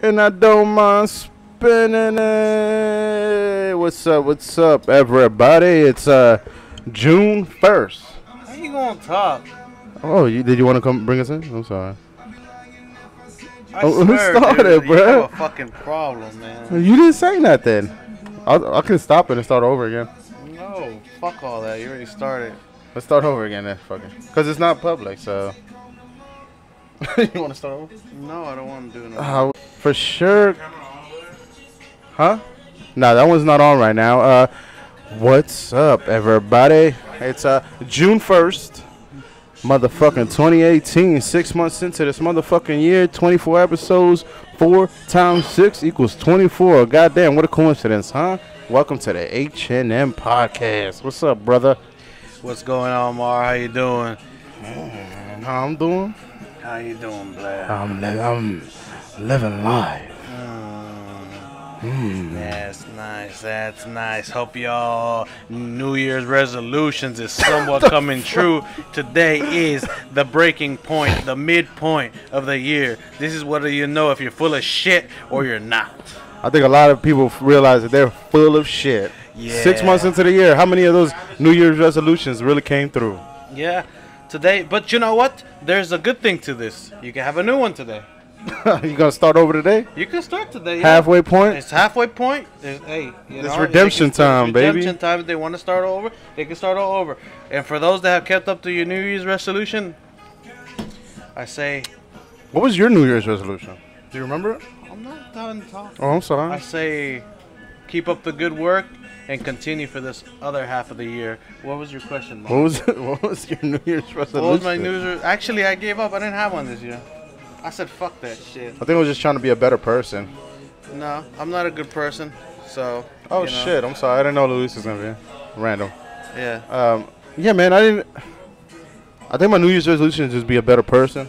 And I don't mind spinning it. What's up, everybody? It's June 1st. How you gonna talk? Oh, did you want to come bring us in? I'm sorry. I Who swear, started, dude, bro? You have a fucking problem, man. You didn't say nothing. I can stop it and start over again. No, fuck all that. You already started. Let's start over again then, fucking. Because it's not public, so. You want to start over? No, I don't want to do it. For sure. Huh? Nah, that one's not on right now. What's up, everybody? It's June 1st. Motherfucking 2018, 6 months into this motherfucking year, 24 episodes, 4 times 6 equals 24. Goddamn, what a coincidence, huh? Welcome to the HNM PODCAST. What's up, brother? What's going on, Marv? How you doing? How I'm doing? How you doing, Blair? I'm living life. That's nice. That's nice. Hope y'all New Year's resolutions is somewhat coming true. Today is the breaking point, the midpoint of the year. This is whether you know if you're full of shit or you're not. I think a lot of people realize that they're full of shit. Yeah. 6 months into the year, how many of those New Year's resolutions really came through? Yeah, today. But you know what? There's a good thing to this. You can have a new one today. You gonna start over today? You can start today. Yeah. Halfway point? It's halfway point. It's redemption time, baby. Redemption time. If they want to start over, they can start all over. And for those that have kept up to your New Year's resolution, I say, What was your New Year's resolution? Do you remember it? I'm not done talking. Oh, I'm sorry. I say, keep up the good work and continue for this other half of the year. What was your question, Marv? What was your New Year's resolution? What was my New Year's? Actually, I gave up. I didn't have one this year. I said, fuck that shit. I think I was just trying to be a better person. No, I'm not a good person, so. Oh, you know. shit. I'm sorry. I didn't know Luis was going to be random. Yeah. Yeah, man. I think my New Year's resolution is just be a better person.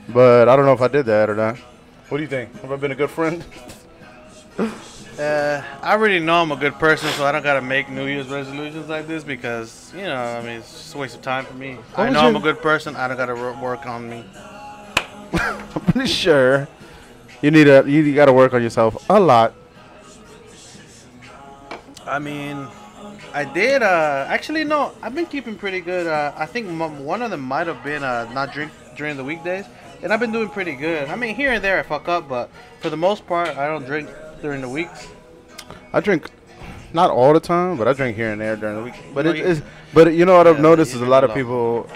But I don't know if I did that or not. What do you think? Have I been a good friend? I already know I'm a good person, so I don't gotta make New Year's resolutions like this because, you know, I mean, it's just a waste of time for me. I know I'm a good person. I don't gotta work on me. I'm pretty sure you got to work on yourself a lot. I mean, I did. Actually, no. I've been keeping pretty good. I think one of them might have been not drink during the weekdays, and I've been doing pretty good. I mean, here and there I fuck up, but for the most part, I don't drink during the weeks. I drink, not all the time, but I drink here and there during the week. But but you know what I've noticed is a lot of people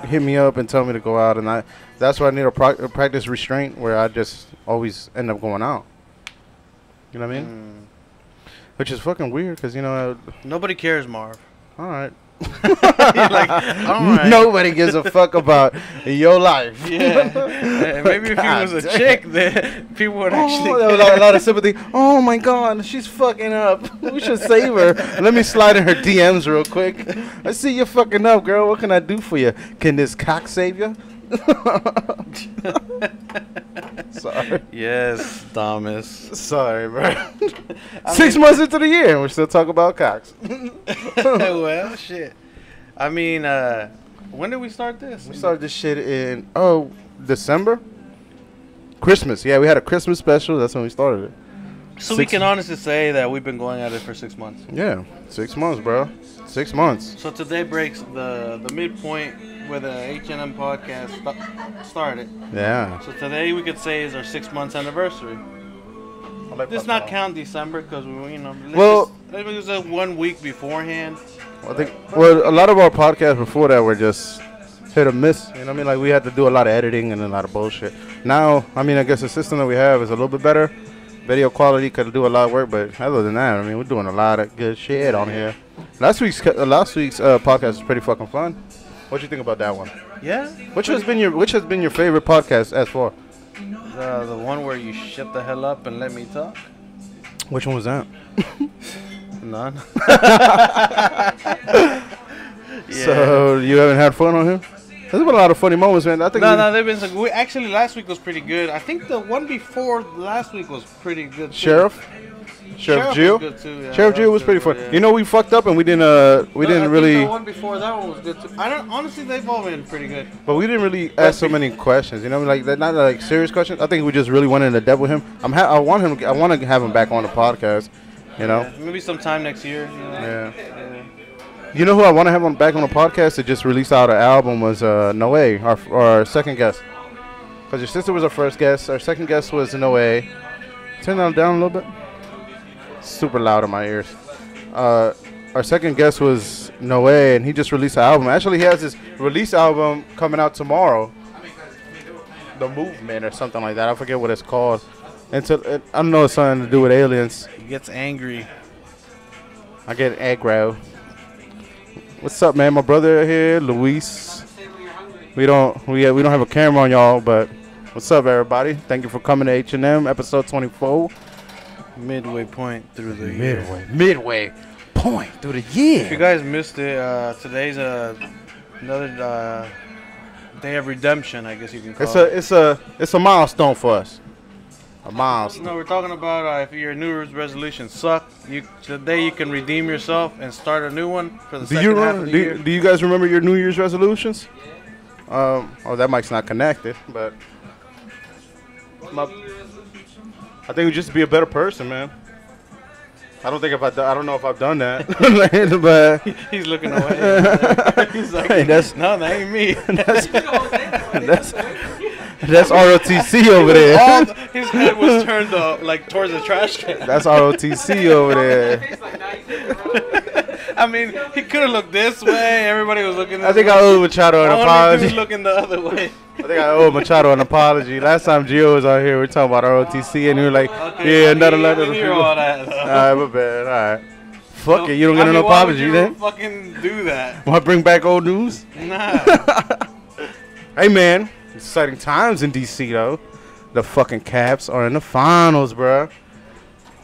hit me up and tell me to go out, and that's why I need a practice restraint where I just always end up going out. You know what I mean? Which is fucking weird because, you know. Nobody cares, Marv. All right. Like, all right. Nobody gives a fuck about your life. Yeah. And maybe if he was a chick, then people would actually there was a lot of sympathy. Oh my God, she's fucking up. We should save her. Let me slide in her DMs real quick. I see you fucking up, girl. What can I do for you? Can this cock save you? Sorry. Yes, Thomas. Sorry, bro. 6 months into the year, and we're still talking about cocks. Well, shit. I mean, when did we start this? We started this shit in December. Christmas. Yeah, we had a Christmas special. That's when we started it. So we can honestly say that we've been going at it for 6 months. Yeah, 6 months, bro. 6 months. So today breaks the midpoint where the HNM podcast started. Yeah. So today we could say is our 6 months anniversary. Let's not count December because let's use it 1 week beforehand. I think a lot of our podcasts before that were just hit or miss. You know what I mean? Like we had to do a lot of editing and a lot of bullshit. Now, I mean, I guess the system that we have is a little bit better. Video quality could do a lot of work, but other than that, I mean, we're doing a lot of good shit on here. Last week's podcast was pretty fucking fun. What you think about that one? Yeah. Which has been your favorite podcast as far? The one where you shut the hell up and let me talk. Which one was that? None. Yeah. So you haven't had fun on here? There's been a lot of funny moments, man. I think they've been some. Actually, last week was pretty good. I think the one before last week was pretty good. Sheriff. Sheriff Jill. Was good too, yeah, Sheriff Jill was pretty fun. Yeah. You know, we fucked up and we didn't really. The one before that one was good too. Honestly, they've all been pretty good. But we didn't really ask so many questions. You know, like not like serious questions. I think we just really went into depth with him. I want to have him back on the podcast. You know, maybe sometime next year. You know? Yeah. You know who I want to have back on the podcast that just released out an album was Noe, our second guest. Because your sister was our first guest. Our second guest was Noe. Turn that down a little bit. Super loud in my ears. Our second guest was Noe, and he just released an album. Actually, he has his release album coming out tomorrow. The Movement or something like that. I forget what it's called. I don't know, it's something to do with aliens. He gets angry. I get aggro. What's up, man? My brother here, Luis. We don't have a camera on y'all, but what's up, everybody? Thank you for coming to HNM episode 24. Midway point through the year. Midway point through the year. If you guys missed it, today's another day of redemption, I guess you can call it. It's a milestone for us. A milestone. No, we're talking about if your New Year's resolutions suck, today you can redeem yourself and start a new one for the second half of the year. Do you guys remember your New Year's resolutions? That mic's not connected, but I think just to be a better person, man. I don't know if I've done that, but he's looking away. He's like, hey, no, that ain't me. That's ROTC over there. His head was turned towards the trash can. That's ROTC over there. I mean, he could have looked this way. Everybody was looking this way. I think I owe Machado an apology. He was looking the other way. I think I owe Machado an apology. Last time Gio was out here, we were talking about ROTC, and we were like, yeah, another letter. I didn't hear all that. Alright, my bad. Alright. Fuck it, you don't get an apology then? Why would you fucking do that? Want to bring back old news? Nah. Hey, man. Exciting times in DC, though. The fucking Caps are in the finals, bruh.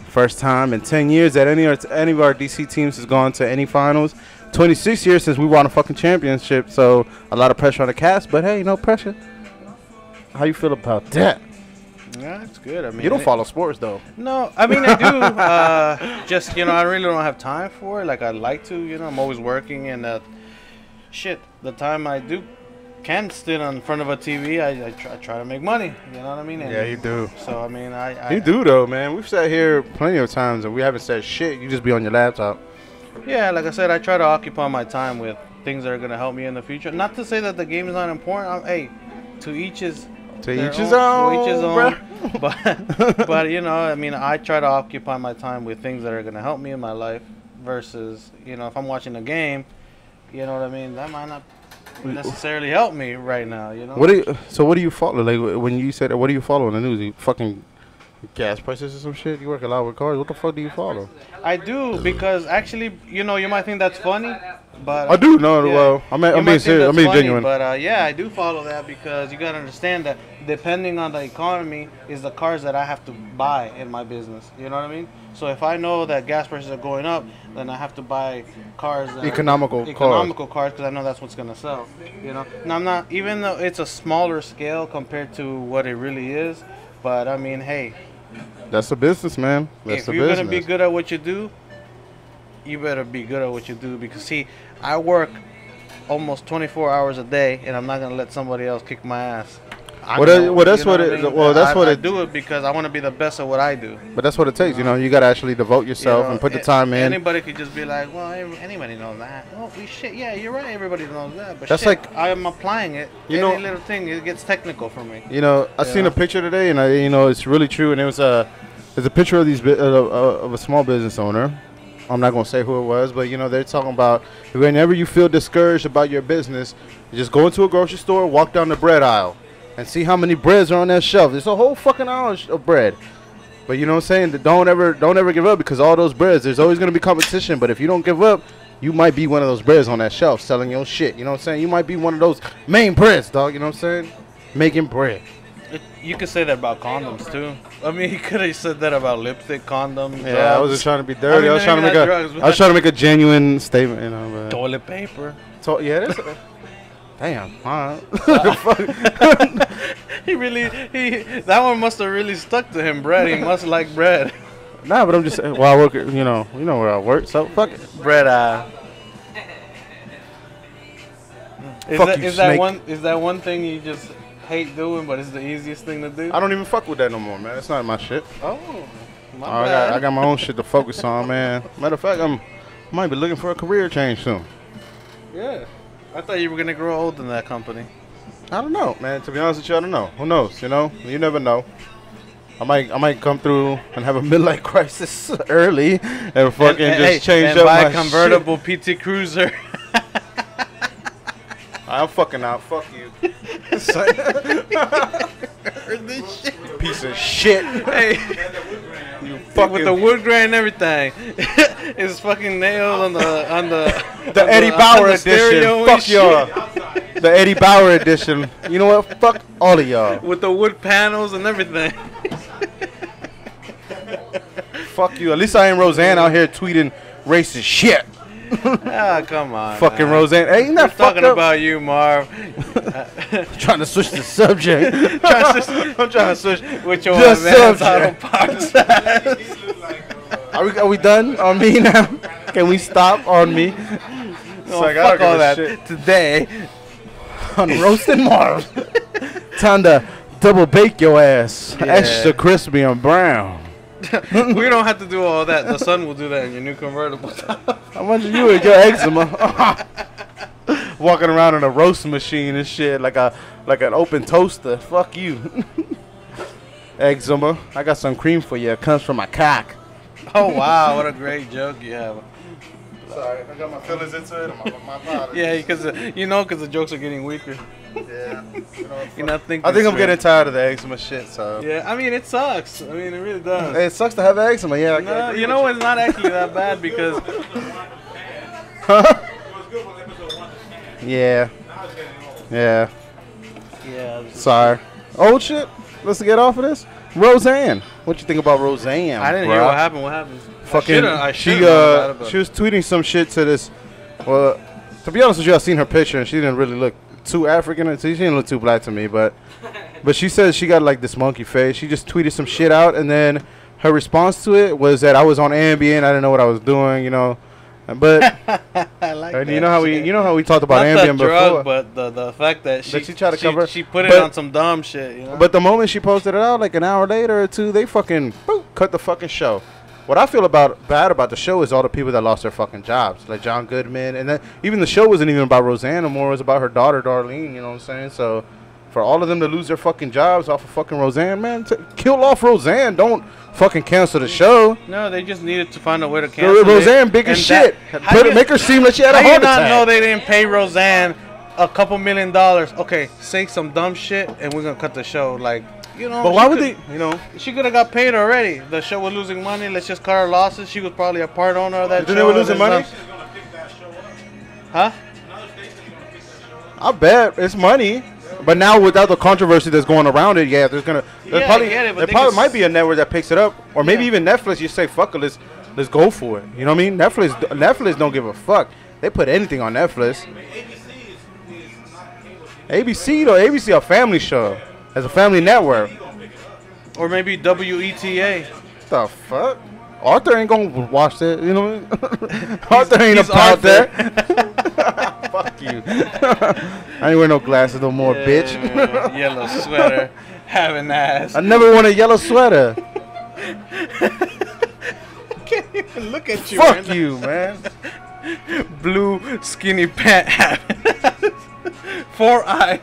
First time in 10 years that any of our DC teams has gone to any finals. 26 years since we won a fucking championship, so a lot of pressure on the Caps, but hey, no pressure. How you feel about that? Yeah, it's good. I mean, you don't follow sports, though. No, I mean, I do. Just, I really don't have time for it like I'd like to. I'm always working, and the time I can sit in front of a TV, I try to make money. You know what I mean? And yeah, you do. So, I mean, you do, though, man. We've sat here plenty of times, and we haven't said shit. You just be on your laptop. Yeah, like I said, I try to occupy my time with things that are going to help me in the future. Not to say that the game is not important. Hey, to each his own. But I mean, I try to occupy my time with things that are going to help me in my life versus, if I'm watching a game, you know what I mean, that might not necessarily help me right now, What do you follow? Like, when you said that, what do you follow in the news? You fucking gas prices or some shit? You work a lot with cars. What the fuck do you follow? I do, because actually, you might think that's funny, but I do. No, yeah, well, I'm being serious. I'm being genuine. But I do follow that, because you gotta understand that depending on the economy is the cars that I have to buy in my business. You know what I mean? So if I know that gas prices are going up, then I have to buy cars, economical cars, because I know that's what's gonna sell. Now I'm not, even though it's a smaller scale compared to what it really is, but I mean, hey. That's a business, man. If you're going to be good at what you do, you better be good at what you do. Because, see, I work almost 24 hours a day, and I'm not going to let somebody else kick my ass. I do it because I want to be the best at what I do. But that's what it takes, you got to actually devote yourself and put the time in. Anybody could just be like, well, anybody knows that. Oh, shit, yeah, you're right, everybody knows that. But that's like, I'm applying it. Any little thing, it gets technical for me. I seen a picture today, and it's really true, and there's a picture of of a small business owner. I'm not going to say who it was, but, they're talking about whenever you feel discouraged about your business, you just go into a grocery store, walk down the bread aisle, and see how many breads are on that shelf. There's a whole fucking aisle of bread. But you know what I'm saying? Don't ever give up, because all those breads, there's always going to be competition. But if you don't give up, you might be one of those breads on that shelf selling your shit. You know what I'm saying? You might be one of those main breads, dog. You know what I'm saying? Making bread. You could say that about condoms, too. I mean, you could have said that about lipstick, condoms. Yeah, drugs. I wasn't trying to be dirty. I was trying to make a genuine statement, But toilet paper. Yeah, that's... Damn. All right. That one must have really stuck to him, bread. He must like bread. Nah, but I'm just saying. Well, I work. You know where I work. So fuck it. Bread Is snake. that one thing you just hate doing, but it's the easiest thing to do? I don't even fuck with that no more, man. It's not my shit. Oh, my bad. I got my own shit to focus on, man. Matter of fact, I might be looking for a career change soon. Yeah. I thought you were gonna grow old in that company. I don't know, man. To be honest with you, I don't know. Who knows? You know, you never know. I might come through and have a midlife crisis early and fucking just change up buy my a convertible shit. PT Cruiser. I'm fucking out. Fuck you. Piece of shit. Hey, you fucking with the wood grain and everything. It's fucking nailed on the Eddie Bauer edition. Fuck y'all. The Eddie Bauer edition. You know what? Fuck all of y'all. With the wood panels and everything. Fuck you. At least I ain't Roseanne out here tweeting racist shit. Ah, come on. Fucking man. Roseanne. Hey, ain't that We're fucked talking up? about you, Marv. Trying to switch the subject. I'm trying to switch with your the advanced subject. podcast. Are we done on me now? Can we stop on me? No, fuck all that. Shit. Today, On Roasted Marv. Time to double bake your ass. Yeah. Extra crispy and brown. we don't have to do all that. The sun will do that in your new convertible. How much you and your eczema? Walking around in a roast machine and shit like an open toaster. Fuck you. Eczema. I got some cream for you. It comes from my cock. Oh wow, what a great joke you have. Sorry, I got my feelings into it. My apologies. Yeah, because the jokes are getting weaker. Yeah. You're not thinking. I think I'm straight. getting tired of the eczema shit. So. Yeah, I mean it sucks. I mean it really does. It sucks to have eczema. Yeah. No, you know it's not actually that bad because. Yeah. Yeah. Yeah. Sorry. Old shit. Let's get off of this. Roseanne. What you think about Roseanne? I didn't hear what happened. What happened? Fucking. She was tweeting some shit to this. Well, to be honest with you, I seen her picture and she didn't really look too African. She didn't look too black to me, but she said she got like this monkey face. She just tweeted some shit out, and then her response to it was that I was on Ambien. I didn't know what I was doing, you know. But I like and that you know how we talked about Not Ambien the drug, before. but the fact that she tried to cover. She put it on some dumb shit, you know. But the moment she posted it out, like an hour later or two, they fucking cut the fucking show. What I feel bad about the show is all the people that lost their fucking jobs, like John Goodman, and then even the show wasn't even about Roseanne anymore. It was about her daughter Darlene. You know what I'm saying? So for all of them to lose their fucking jobs off of fucking Roseanne, man, kill off Roseanne. Don't fucking cancel the show. No, they just needed to find a way to cancel Roseanne, big as shit. Make her seem like she had a heart attack. How you not know they didn't pay Roseanne a couple $1 million? Okay, say some dumb shit, and we're gonna cut the show. Like, you know. But why would they? You know, she could have got paid already. The show was losing money. Let's just cut her losses. She was probably a part owner of that show. Then they were losing money. Huh? I bet it's money. But now without the controversy that's going around it, yeah, there probably might be a network that picks it up, or maybe even Netflix. You say fuck it, let's go for it. You know what I mean? Netflix don't give a fuck. They put anything on Netflix. ABC a family show, as a family network. Or maybe WETA. The fuck? Arthur ain't gonna watch that. You know what I mean? Arthur ain't about that. Fuck you. I ain't wear no glasses no more, bitch. Yellow sweater, having ass. I never worn a yellow sweater. Can't even look at you. Fuck you, man. Blue skinny pant having ass. 4-eye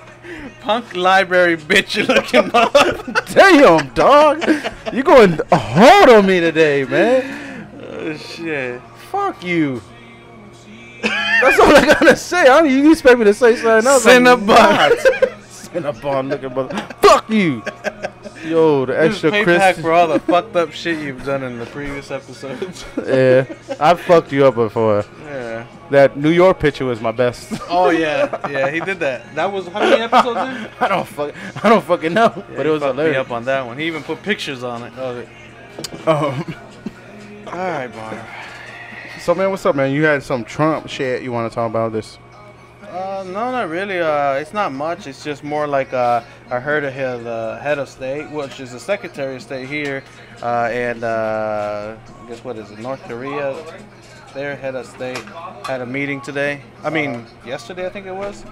punk library bitch looking up. Damn, dog. You going hard on me today, man. Oh shit. Fuck you. That's all I gotta say. You expect me to say something else? Cinnabon. Cinnabon looking mother. Fuck you. Yo, the extra payback Christmas. for all the fucked up shit you've done in the previous episodes. Yeah, I fucked you up before. Yeah. That New York picture was my best. Oh yeah, he did that. That was how many episodes in? I don't fucking know, Yeah, but it was fucked me hilarious. up on that one. He even put pictures on it. Of it. All right, Marv. So man, what's up, man? You had some Trump shit you want to talk about this? No, not really. It's not much. It's just more like I heard of the head of state, which is the secretary of state here, and I guess what is it, North Korea? Their head of state had a meeting today. I mean, yesterday I think it was.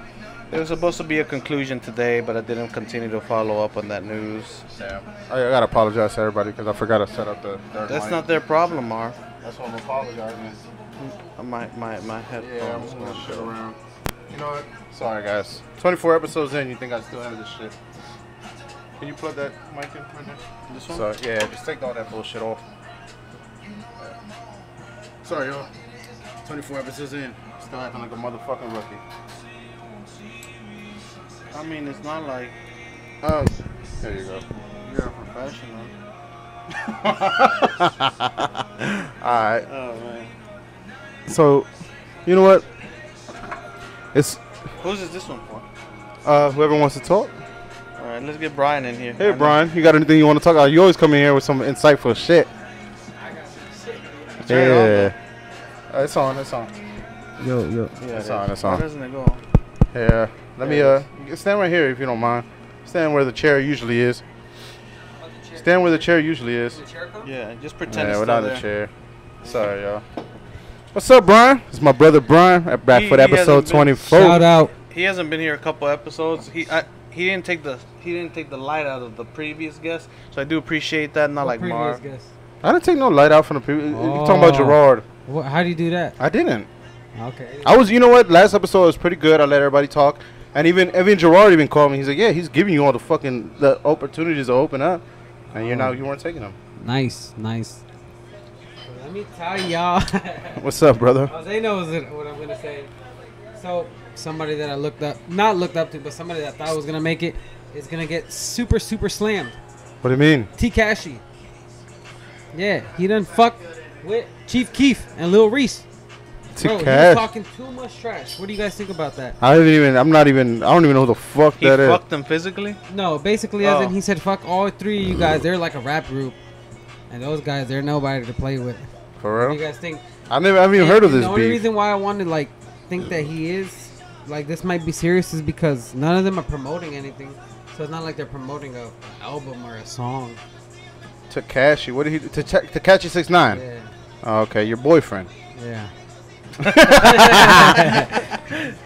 There was supposed to be a conclusion today, but I didn't continue to follow up on that news. Damn. I gotta apologize to everybody because I forgot to set up the third That's mic. not their problem, Marv. That's what I'm apologizing. My headphones. Yeah, I'm moving shit around. You know what? Sorry, guys. 24 episodes in, you think I still have this shit? Can you plug that mic in right there? This one? So, yeah, just take all that bullshit off. Sorry, y'all. 24 episodes in, still acting like a motherfucking rookie. I mean, it's not like There you go. you're a professional. Alright. Oh man. So, you know what? Who's is this one for? Whoever wants to talk. All right, let's get Brian in here. Hey, Brian, you got anything you want to talk about? You always come in here with some insightful shit. Yeah. It's on. Yo. Yeah, It's on. on. Why doesn't it go on? Yeah. Let me stand right here if you don't mind. Stand where the chair usually is. Stand where the chair usually is. Yeah, just pretend Yeah, it's without still the there. chair. Sorry, y'all. What's up, Brian? It's my brother Brian. Back for the He hasn't episode been- 24. Shout out. He hasn't been here a couple episodes. He didn't take the light out of the previous guest, so I do appreciate that. Not like Marv. I didn't take no light out from the previous. You talking about Gerard? How do you do that? I didn't. Okay. You know what? Last episode was pretty good. I let everybody talk. And even Gerard even called me. He's like, yeah, he's giving you all the opportunities to open up. And you weren't taking them. Nice. Let me tell y'all. What's up, brother? Jose knows what I'm going to say. So, somebody that I not looked up to, but somebody that I thought was going to make it is going to get super, super slammed. What do you mean? Tekashi. Yeah, he done fucked with Chief Keef and Lil Reese. Bro, he was talking too much trash. What do you guys think about that? I don't even know who the fuck He that is. fucked them physically? No, basically, as in he said, fuck all three of you guys. They're like a rap group. And those guys, they're nobody to play with. For What do real? you guys think? I haven't even heard of this The only beef. reason why I wanted to think that he is this might be serious is because none of them are promoting anything. So it's not like they're promoting an album or a song. Tekashi, what did he? Tekashi 6ix9ine. Yeah. Oh, okay, your boyfriend. Yeah.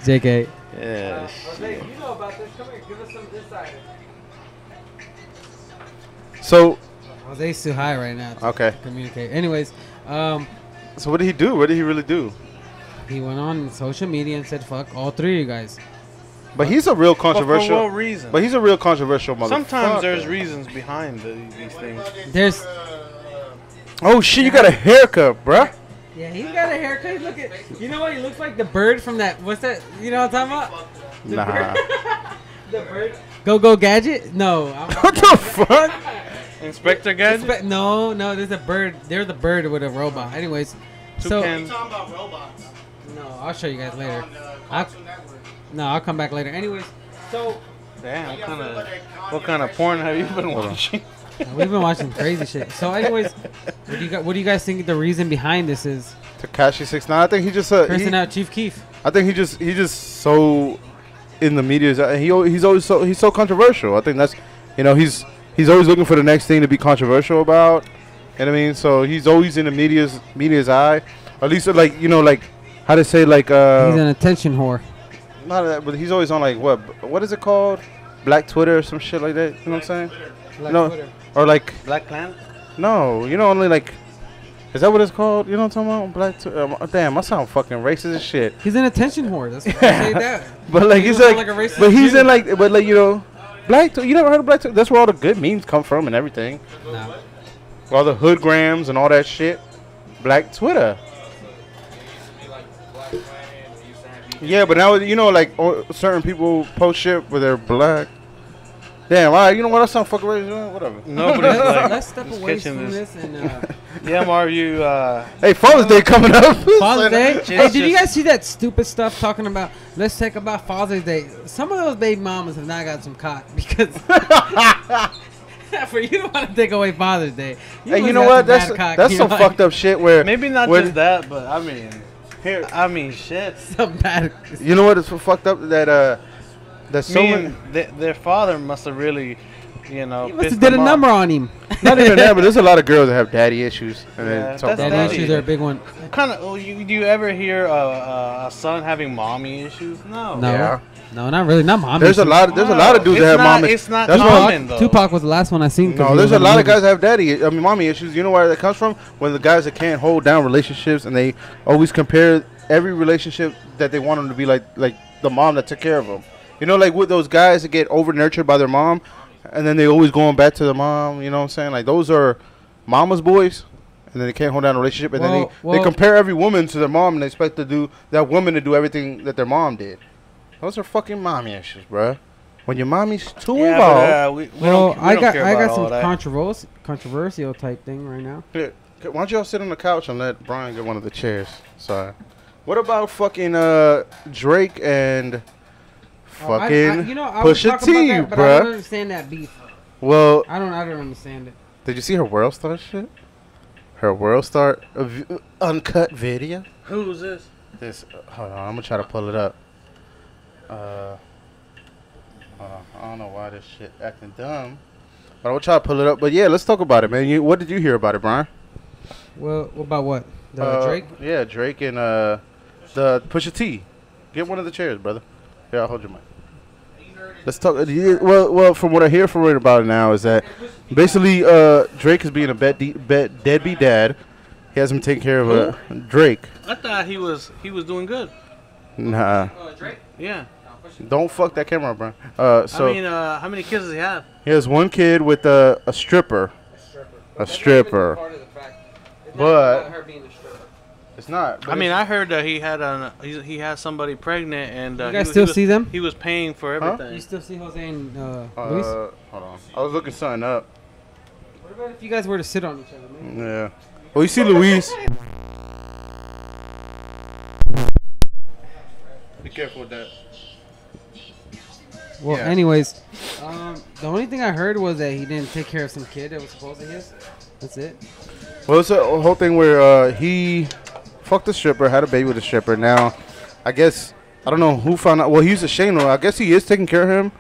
JK. Yeah. Jose, you know about this. Come here, give us some insight. So, Jose's too high right now to okay. communicate. Anyways, So what did he do? What did he really do? he went on social media and said, fuck all three of you guys. But he's a real But for controversial. what reason? But he's a real controversial motherfucker. Sometimes there's reasons behind these things. There's... Oh shit! You got a haircut, bruh. Yeah, he's got a haircut. Look at, you know what? He looks like the bird from that. What's that? You know what I'm talking about? The Nah. bird. The bird. Go Gadget? No. What the fuck? Inspector Gadget? No. There's a bird. They're the bird with a robot. Anyways, Toucan. so Talking about robots no, I'll show you guys later. on Cartoon Network. No, I'll come back later. Anyways, so Damn, what kind of porn have you been watching? we've been watching crazy shit. So, anyways, what do you guys think the reason behind this is? Tekashi 6ix9ine. I think he just Cursing out Chief Keef. I think he just so in the media. He's so controversial. I think that's he's always looking for the next thing to be controversial about. You know what I mean? So he's always in the media's eye. At least like how to say He's an attention whore. not that, but he's always on what is it called? Black Twitter or some shit like that. You know what I'm saying? Like No. Twitter. Or like Black Planet? no, only like. Is that what it's called? You know what I'm talking about? Black Twitter. Damn, I sound fucking racist as shit. He's an attention whore. That's why I say that. But like He he's don't like, sound like a racist but he's Jew. in Black. You never heard of Black Twitter? That's where all the good memes come from and everything. No. All the hoodgrams and all that shit. Black Twitter. Yeah, but now certain people post shit where they're black. Damn, all right, you know what? I sound fucking racist. Whatever. Nobody's like, Let's step who's away catching from this and Yeah, Marv, you, Hey, Father's Day coming up. Father's Day. Just- Hey, did you guys see that stupid stuff talking about? Let's talk about Father's Day. Some of those baby mamas have not got some cock because for you don't want to take away Father's Day. Hey, you must know got what? some bad cock. That's You some know, fucked up shit where maybe not where- just that, but I mean, Here, I mean, shit. Some bad. you know what is so fucked up that so many. Their father must have really, you know, He must have did a number on him. Not even that, but there's a lot of girls that have daddy issues. And Yeah, then talk that's about Daddy daddy. issues are a big one. Kind of. Do you ever hear a son having mommy issues? No. No, Yeah. no, not really. Not mommy. There's a lot of dudes that have mom. It's not That's why- common though. Tupac was the last one I seen. 'cause No, he there's was a on lot the of guys movie. that have mommy issues. You know where that comes from? When the guys that can't hold down relationships and they always compare every relationship that they want them to be like the mom that took care of them. You know, like with those guys that get over nurtured by their mom, and then they always going back to the mom. You know what I'm saying? Like those are mama's boys, and then they can't hold down a relationship, and then they compare every woman to their mom and they expect that woman to do everything that their mom did. Those are fucking mommy issues, bruh. When your mommy's too involved. We don't I care about got all some that. controversial type thing right now. Here, why don't y'all sit on the couch and let Brian get one of the chairs? Sorry. What about fucking Drake and fucking you know, I was Pusha talking T, about that, but I don't bruh? understand that beef. Well, I don't understand it. did you see her World Star shit? Her World Star uncut video? Who's this? This, hold on, I'm gonna try to pull it up. I don't know why this shit acting dumb, but I'm gonna try to pull it up. But yeah, let's talk about it, man. What did you hear about it, Brian? Well, about what? Drake? Yeah, Drake and the Pusha T. Get one of the chairs, brother. Yeah, I'll hold your mic. Let's talk. Well, from what I hear from it about it now is that basically Drake is being a deadbeat dad. He hasn't been taking care of Drake. I thought he was doing good. Nah. Drake? Yeah. Don't fuck that camera, bro. So I mean, how many kids does he have? he has one kid with a stripper. A stripper. But it's not. I mean, I heard that he had somebody pregnant, and You guys still see them? He was paying for everything. You still see Jose and Luis? Hold on. I was looking something up. What about if you guys were to sit on each other, man? Yeah. Well, you see Luis. Be careful with that. Well, Yeah. anyways, the only thing I heard was that he didn't take care of some kid that was supposedly his. That's it. Well, it's a whole thing where he fucked a stripper, had a baby with a stripper. Now, I guess, I don't know who found out. Well, he's ashamed of it. I guess he is taking care of him,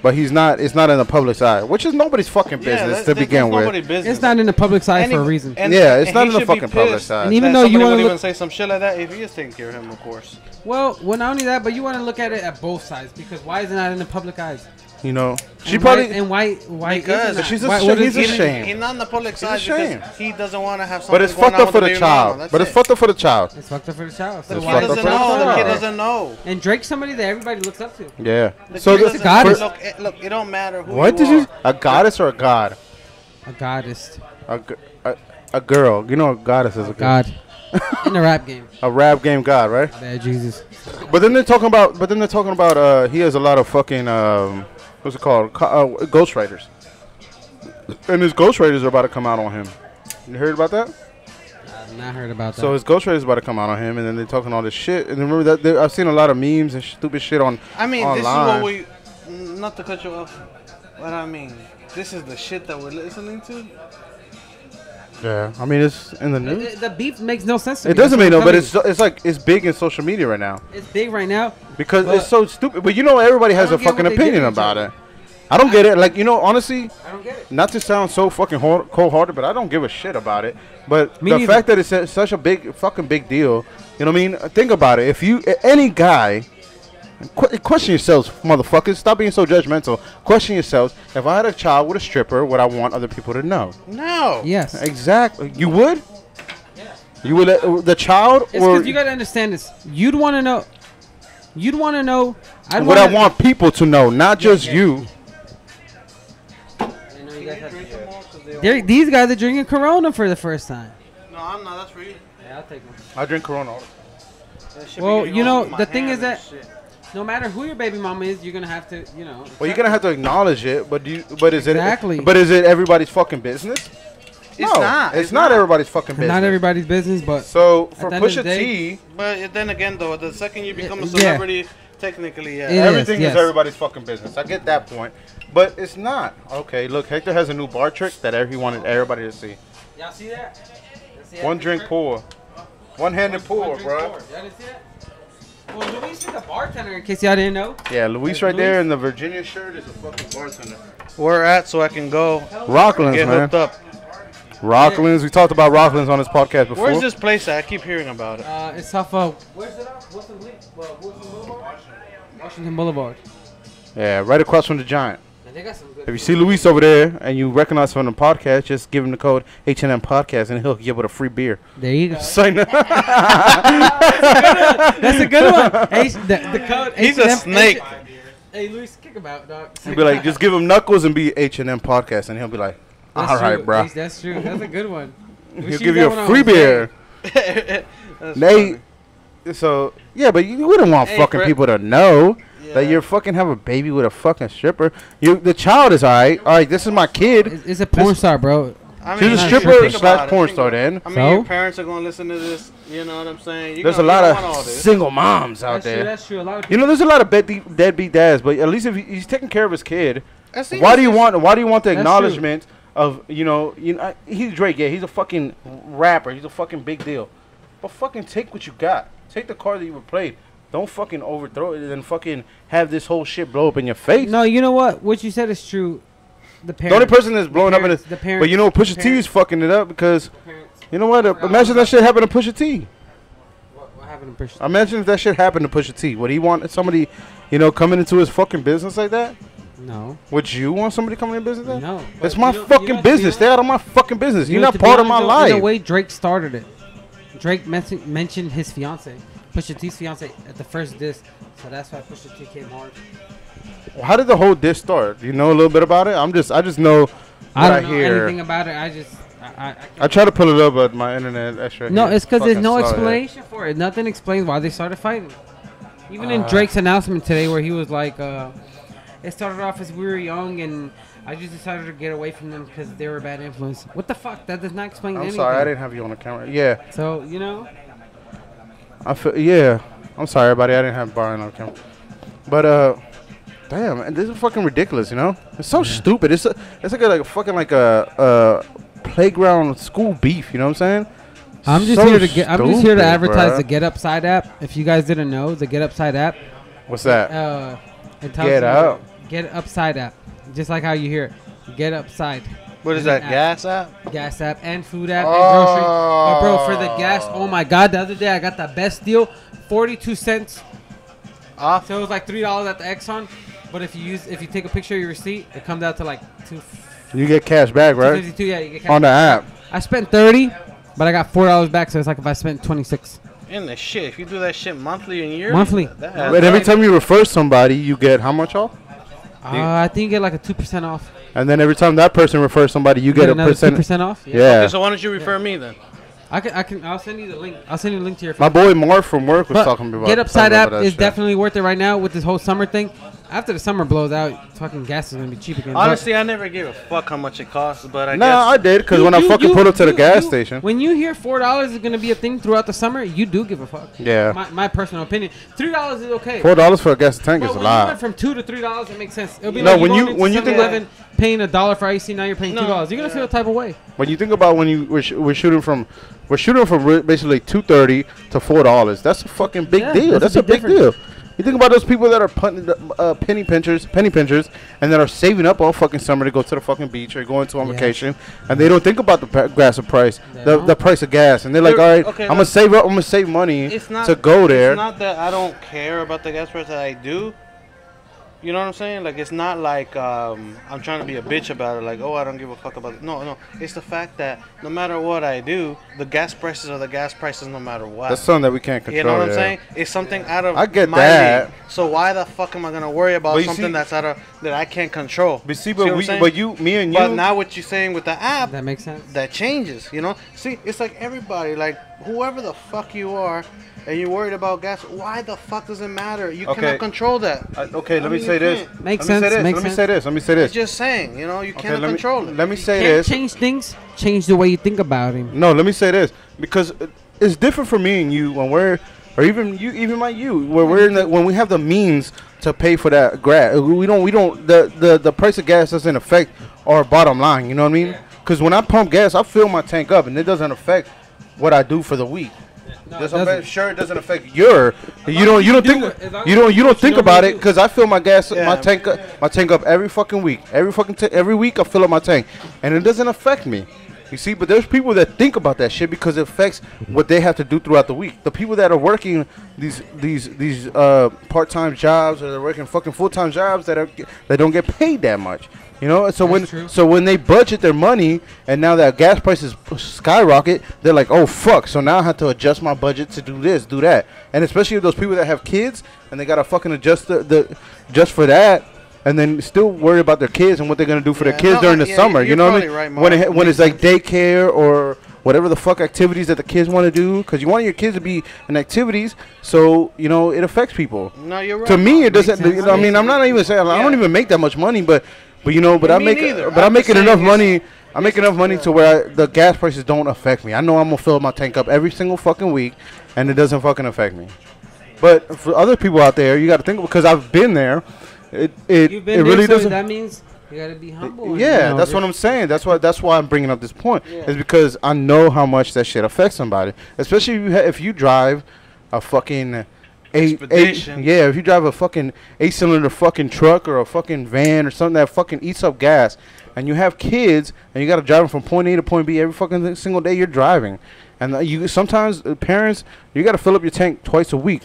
but he's not. It's not in the public's eye, which is nobody's fucking business to begin with. It's not in the public side for a reason. Yeah, it's not in the fucking public side. And even though you want to even say some shit like that, if he is taking care of him, of course. Well, not only that, but you want to look at it at both sides because why is it not in the public eyes? You know, she And probably. why Because is it not? she's Why- what he's is- ashamed. He's not in the public He's side ashamed. because he doesn't want to have something But it's fucked up for the child. But it's fucked up for the child. It's fucked up for the child. So It's why fucked He up does doesn't it for the know. The child. kid doesn't know. And Drake's somebody that everybody looks up to. Yeah. The So kid the doesn't- goddess. Look, it don't matter who what you did you? are. A goddess or a god? A goddess. A girl. You know, a goddess is a girl. God. In the rap game. A rap game god, right? Bad Jesus. But then they're talking about. He has a lot of fucking. What's it called? Ghostwriters. And his ghostwriters are about to come out on him. You heard about that? I've not heard about that. So his ghostwriters about to come out on him, and then they're talking all this shit. And remember that I've seen a lot of memes and stupid shit on. I mean, online. this is what we. Not to cut you off, but I mean, this is the shit that we're listening to. Yeah, I mean it's in the news. The beef makes no sense to me. It doesn't That's make what no, I'm but telling it's like it's big in social media right now you. It's big right now. because But it's so stupid. But you know, everybody has I a don't get fucking what they did opinion to each about other. it. I don't get it. Like, you know, honestly, I don't get it. not to sound so fucking cold-hearted, but I don't give a shit about it. But Me the neither. fact that it's such a fucking big deal, you know what I mean? Think about it. If you, any guy, question yourselves, motherfuckers. Stop being so judgmental. Question yourselves. If I had a child with a stripper, would I want other people to know? No. Yes. Exactly. You would? You would let the child, It's or because you gotta understand this. You'd want to know. You'd want to know. would I want people to know, not just you? These guys are drinking Corona for the first time. No, I'm not. That's for you. Yeah, I'll take one. I drink Corona. Well, you know, the thing is that no matter who your baby mama is, you're gonna have to, you know. Well, you're gonna have to acknowledge it, but is Exactly. it? But is it everybody's fucking business? It's not. It's not everybody's fucking business. Not everybody's business, but So for the end of Pusha the day- T, But then again, though, the second you become a Yeah. celebrity, technically, yeah. It is, everything yes. is everybody's fucking business. I get that point, but it's not. Okay, look, Hector has a new bar trick that he wanted everybody to see. Y'all see that? One drink pour. One-handed pour, bro. Y'all didn't see that? Well, Luis is a bartender, in case y'all didn't know. Yeah, Luis right there in the Virginia shirt is a fucking bartender. Where at so I can go Rocklands, get man. hooked up. Rocklands. We talked about Rocklands on this podcast before. Where's this place at? I keep hearing about it. It's off of... Where's it off? What's the link? Washington Boulevard? Washington Boulevard. Yeah, right across from the Giant. And they got some good If you see Luis over there and you recognize from the podcast, just give him the code HNM PODCAST and he'll give you with a free beer. There you go. Sign up. That's a good one. The code He's a snake. Hey, Luis, kick him out, dog. He'll be like, just give him Knuckles and be HNM Podcast, and he'll be like, all right, bro. That's true. That's a good one. He'll give you a free beer. Nate. So, yeah, but you wouldn't want fucking people to know that you're fucking have a baby with a fucking stripper. The child is all right. All right, this is my kid. It's a porn star, bro. I mean, she's a stripper slash porn star then. I mean, your parents are going to listen to this. You know what I'm saying? There's a lot of single moms out there. That's true. A lot of people. You know, there's a lot of deadbeat dads, but at least if he's taking care of his kid, why do you want the acknowledgement of, he's Drake, yeah, he's a fucking rapper, he's a fucking big deal. But fucking take what you got. Take the card that you were played. Don't fucking overthrow it and then fucking have this whole shit blow up in your face. No, you know what? What you said is true. The only person that's blowing up in it, but you know, Pusha T is fucking it up because, you know what? Imagine that shit happened to Pusha T. What happened to Pusha T? Imagine if that shit happened to Pusha T. Would he want somebody, coming into his fucking business like that? No. Would you want somebody coming in business like that? No. It's my fucking business. Stay out of my fucking business. You're not part of my life. In a way, Drake started it. Drake mentioned his fiance, Pusha T's fiance, at the first diss, so that's why Pusha T came hard. How did the whole diss start? Do you know a little bit about it? I just know what I hear. I don't know anything about it. I try to pull it up, but my internet extra. No, it's because there's no explanation for it. Nothing explains why they started fighting. Even in Drake's announcement today, where he was like, "It started off as we were young, and I just decided to get away from them because they were a bad influence." What the fuck? That does not explain anything. I'm sorry, I didn't have you on the camera. Yeah. So I'm sorry, everybody. I didn't have Brian on the camera. But damn, and this is fucking ridiculous. It's so stupid. It's like a fucking playground school beef. You know what I'm saying? I'm just here to advertise the Get Upside app. If you guys didn't know, the Get Upside app. What's that? Get Upside app. Just like how you hear it. Get Upside. What is that? Gas app? Gas app and food app and grocery. But bro, for the gas, oh my god, the other day I got the best deal, 42 cents off. So it was like $3 at the Exxon. But if you take a picture of your receipt, it comes out to like $2. You get cash back, right? $2.52, yeah, you get cash on the app. I spent $30, but I got $4 back, so it's like if I spent 26. In the shit, if you do that shit monthly and yearly. Monthly. But every time you refer somebody, you get how much off? I think you get like a 2% off. And then every time that person refers somebody, you get a percent. 2% off. Yeah. Okay, so why don't you refer me then? I'll send you the link. I'll send you the link to your phone. My boy Marv from work was talking about. Get Upside app is definitely worth it right now with this whole summer thing. After the summer blows out, fucking gas is gonna be cheap again. Honestly, I never gave a fuck how much it costs, but I guess. No, I did because when I fucking pulled up to the gas station. When you hear $4 is gonna be a thing throughout the summer, you do give a fuck. Yeah. My personal opinion. $3 is okay. $4 for a gas tank is a lot. When you went from $2 to $3, it makes sense. It'll be no, like when you think 7-Eleven paying $1 for IC, now you're paying $2. You're gonna feel the type of way. When you think about when we're shooting from basically $2.30 to $4. That's a fucking big deal. That's a big deal. You think about those people that are putting penny pinchers, and that are saving up all fucking summer to go to the fucking beach or going to on vacation, and they don't think about the gas price, the price of gas, and they're like, all right, okay, I'm gonna save up, I'm gonna save money to go there. It's not that I don't care about the gas price that I do. You know what I'm saying? Like, it's not like I'm trying to be a bitch about it. Like, oh, I don't give a fuck about it. No. It's the fact that no matter what I do, the gas prices are the gas prices no matter what. That's something that we can't control. You know what I'm saying? It's something out of I get my that. League. So why the fuck am I going to worry about something that's out of that I can't control? But see, me and you. But now what you're saying with the app. That makes sense. That changes, See, it's like everybody, like whoever the fuck you are, and you're worried about gas, why the fuck does it matter? You cannot control that. Let me say this. Makes sense. Let me say this. I'm just saying, you cannot control it. Let me say this. Can't change things, change the way you think about him. No, let me say this. Because it's different for me and you when we're, or even you, where when we have the means to pay for that gas. The price of gas doesn't affect our bottom line, you know what I mean? Because when I pump gas, I fill my tank up, and it doesn't affect what I do for the week. Sure, it doesn't affect your. You don't think about it because I fill my tank up every fucking week. Every week I fill up my tank, and it doesn't affect me. You see, but there's people that think about that shit because it affects what they have to do throughout the week. The people that are working these part-time jobs, or they're working fucking full-time jobs that don't get paid that much. You know, so when they budget their money and now that gas prices skyrocket, they're like, oh fuck, so now I have to adjust my budget to do this, do that. And especially those people that have kids and they gotta fucking adjust just for that, and then still worry about their kids and what they're gonna do for their kids during the summer. You know what I mean? Right, when it's like daycare or whatever the fuck activities that the kids want to do, because you want your kids to be in activities, so you know it affects people. No, you're right. To me, it doesn't. You know, I mean, I'm not even saying I don't even make that much money, but you know, but I'm making enough money. I make enough money to where the gas prices don't affect me. I know I'm gonna fill my tank up every single fucking week, and it doesn't fucking affect me. But for other people out there, you got to think, because I've been there. It really doesn't. That means you gotta be humble. Yeah, that's what I'm saying. That's why I'm bringing up this point. Is because I know how much that shit affects somebody, especially if you drive a fucking if you drive a fucking 8-cylinder fucking truck or a fucking van or something that fucking eats up gas, and you have kids and you gotta drive them from point A to point B every fucking single day you're driving, and you sometimes parents, you gotta fill up your tank twice a week.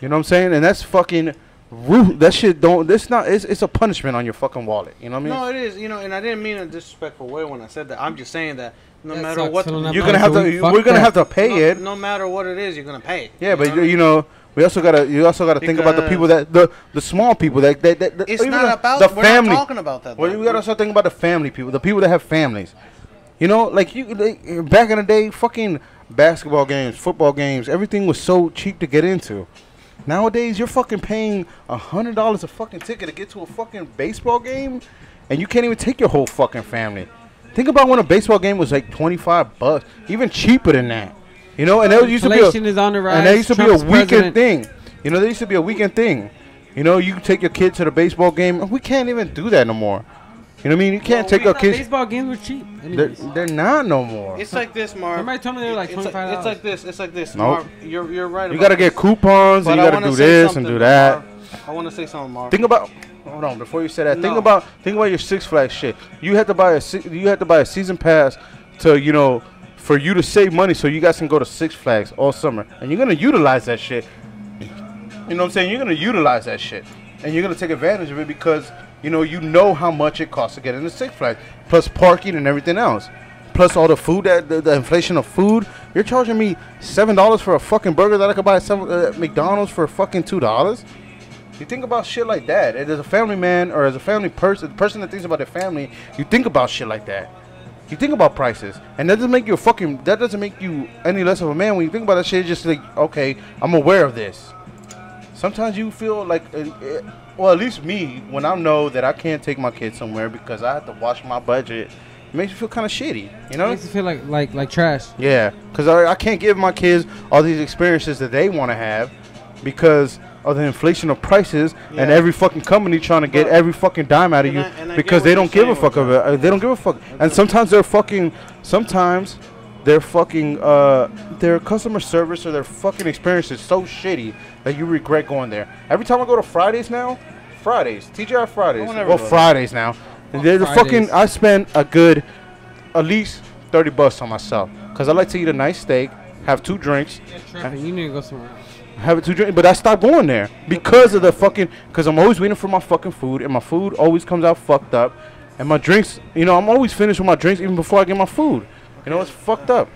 You know what I'm saying? And that's fucking. That shit don't. It's a punishment on your fucking wallet. You know what I mean? No, it is. You know, and I didn't mean in a disrespectful way when I said that. I'm just saying that no matter what, you're gonna have to. We're gonna have to pay it. No matter what it is, you're gonna pay it. Yeah, but you know, we also gotta. You also gotta think about the people that the small people that it's not about the family. We're not talking about that. Well, we gotta also think about the family people, the people that have families. You know, like back in the day, fucking basketball games, football games, everything was so cheap to get into. Nowadays, you're fucking paying $100 a fucking ticket to get to a fucking baseball game, and you can't even take your whole fucking family. Think about when a baseball game was like $25, even cheaper than that. You know, and that used to be a weekend thing. You know, there used to be a weekend thing. You know, you can take your kid to the baseball game. We can't even do that no more. You know what I mean? You can't take our kids. Baseball games were cheap. They're not no more. It's like this, Marv. Somebody told me they were like $25. It's like this. Nope. Marv, you're right. You gotta get coupons. And you gotta do this and do that. I want to say something, Marv. Think about. Hold on, before you say that. No. Think about your Six Flags shit. You had to buy a season pass to for you to save money so you guys can go to Six Flags all summer, and you're gonna utilize that shit. You know what I'm saying? You're gonna utilize that shit, and you're gonna take advantage of it because. You know how much it costs to get into Six Flags, plus parking and everything else, plus all the food, the inflation of food. You're charging me $7 for a fucking burger that I could buy at McDonald's for fucking $2. You think about shit like that. As a family man or as a family person, the person that thinks about their family, you think about shit like that. You think about prices, and that doesn't make you any less of a man when you think about that shit. It's just like, okay, I'm aware of this. Sometimes you feel like. Well, at least me, when I know that I can't take my kids somewhere because I have to watch my budget, it makes me feel kind of shitty, you know? It makes you feel like trash. Yeah, because I can't give my kids all these experiences that they want to have because of the inflation of prices and every fucking company trying to get every fucking dime out of you because they don't give a fuck of it. They don't give a fuck. And sometimes their customer service or their fucking experience is so shitty that you regret going there. Every time I go to TGI Fridays now, and they're the fucking. I spend a good, at least $30 on myself because I like to eat a nice steak, have 2 drinks. You need to go somewhere else. Have 2 drinks, but I stopped going there because of the fucking. Because I'm always waiting for my fucking food, and my food always comes out fucked up, and my drinks. I'm always finished with my drinks even before I get my food. It's fucked up.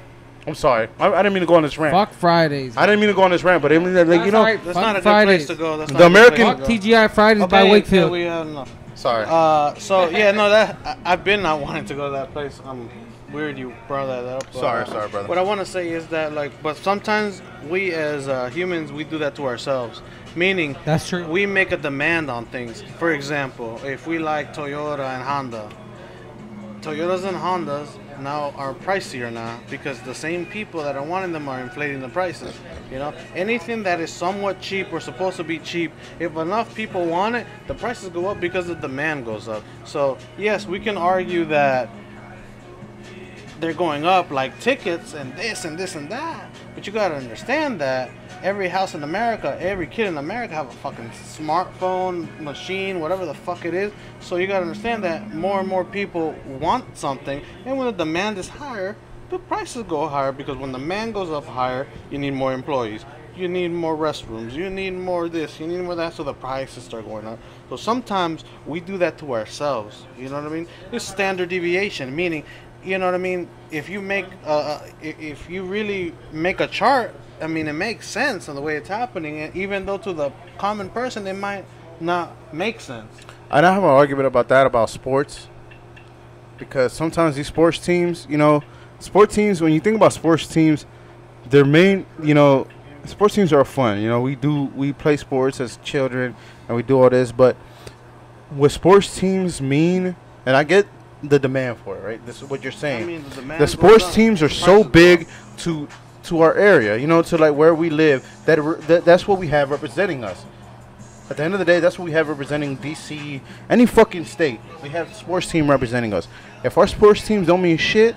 I'm sorry. I didn't mean to go on this rant. Fuck Fridays. I didn't mean to go on this rant, but I mean, that's not a good place to go. That's the American fuck TGI Fridays by Wakefield. Sorry. I've been not wanting to go to that place. I'm weird you brought that up. Sorry, brother. What I want to say is that but sometimes we as humans we do that to ourselves. Meaning, that's true. We make a demand on things. For example, if we like Toyota and Honda, Toyotas and Hondas now are pricier now because the same people that are wanting them are inflating the prices. Anything that is somewhat cheap or supposed to be cheap, if enough people want it, the prices go up because the demand goes up. So yes, we can argue that they're going up like tickets and this and this and that. But you gotta understand that every house in America, every kid in America have a fucking smartphone, machine, whatever the fuck it is. So you gotta understand that more and more people want something, and when the demand is higher, the prices go higher, because when the demand goes up higher, you need more employees. You need more restrooms. You need more this. You need more that. So the prices start going up. So sometimes we do that to ourselves. You know what I mean? It's standard deviation, meaning, you know what I mean? If you make, if you really make a chart, I mean, it makes sense in the way it's happening. And even though to the common person, it might not make sense. I don't have an argument about that, about sports, because sometimes these sports teams, you know, sports teams, when you think about sports teams, their main, you know, sports teams are fun. You know, we play sports as children and we do all this, but what sports teams mean, and I get the demand for it, right? This is what you're saying. I mean, the sports teams are so big to our area, you know, to like where we live, that's what we have representing us. At the end of the day, that's what we have representing DC, any fucking state. We have sports team representing us. If our sports teams don't mean shit,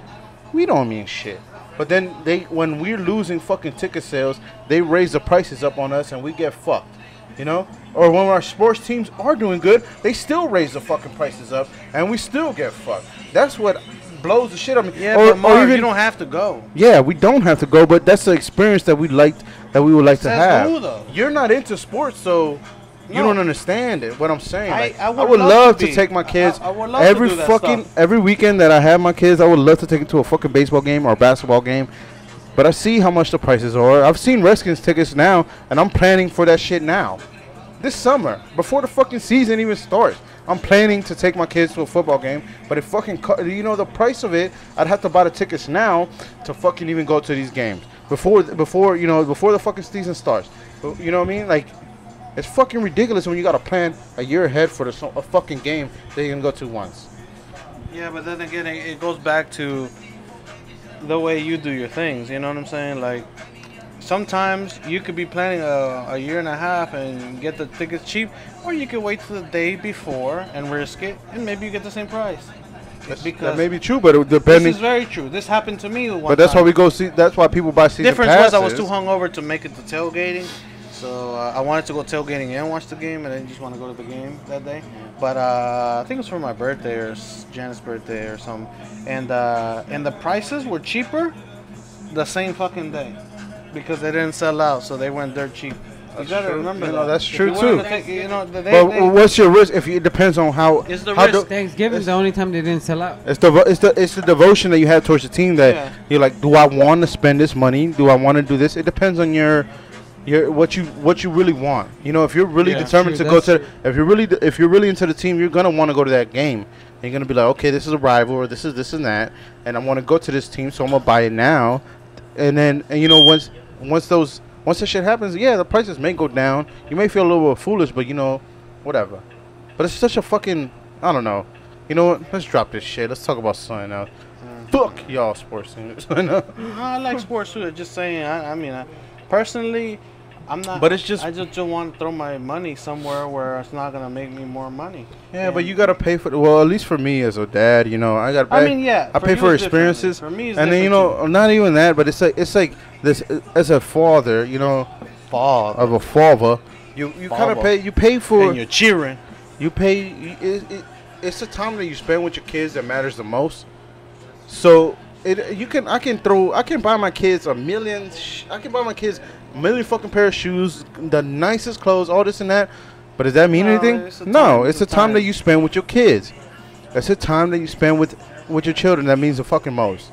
we don't mean shit. But then when we're losing fucking ticket sales, they raise the prices up on us and we get fucked, you know? Or when our sports teams are doing good, they still raise the fucking prices up and we still get fucked. That's what blows the shit on me. Yeah, but Marv, you don't have to go. Yeah, we don't have to go, but that's the experience that we would like to have. Who, though? You're not into sports, so you don't understand it. What I'm saying, I would love to take my kids I would love every to do that fucking stuff. every weekend that I have my kids. I would love to take them to a fucking baseball game or a basketball game, but I see how much the prices are. I've seen Redskins tickets now, and I'm planning for that shit now, this summer, before the fucking season even starts. I'm planning to take my kids to a football game, but it fucking, you know, the price of it, I'd have to buy the tickets now to fucking even go to these games before the fucking season starts. You know what I mean? Like, it's fucking ridiculous when you got to plan a year ahead for a fucking game that you're going to go to once. Yeah, but then again, it goes back to the way you do your things. You know what I'm saying? Like, sometimes you could be planning a year and a half and get the tickets cheap, or you could wait till the day before and risk it, and maybe you get the same price. That may be true, but it depending. This is very true. This happened to me But that's why we go see. That's why people buy season Difference passes. was I was too hungover to make it to tailgating, so I wanted to go tailgating and watch the game, and I didn't just want to go to the game that day. But I think it was for my birthday or Janet's birthday or something, and the prices were cheaper the same fucking day because they didn't sell out, so they went dirt cheap. You gotta remember that. That's true too. But what's your risk? If it depends on how. It's the how risk. Thanksgiving's the only time they didn't sell out. It's the devotion that you have towards the team that you're like, do I want to spend this money? Do I want to do this? It depends on your what you really want. You know, if you're really determined to go to, if you're really into the team, you're gonna want to go to that game. And you're gonna be like, okay, this is a rival, or this is this and that, and I want to go to this team, so I'm gonna buy it now. And you know, once that shit happens, yeah, the prices may go down. You may feel a little bit foolish, but you know, whatever. But it's such a fucking, I don't know. You know what? Let's drop this shit. Let's talk about something else. Fuck y'all sports teams. I like sports too. Just saying. I mean, personally, I'm not. But it's just. I just don't want to throw my money somewhere where it's not gonna make me more money. Yeah, but you gotta pay for. Well, at least for me as a dad, you know, I gotta pay. I mean, yeah. I pay for experiences. For me, it's and then you know, too. not even that, but it's like this as a father, you know, of a father. You kind of pay. You pay for. And you're cheering. You pay. It's the time that you spend with your kids that matters the most. So I can buy my kids a million fucking pair of shoes, the nicest clothes, all this and that. But does that mean anything? No, it's the time that you spend with your kids. It's the time that you spend with your children that means the fucking most.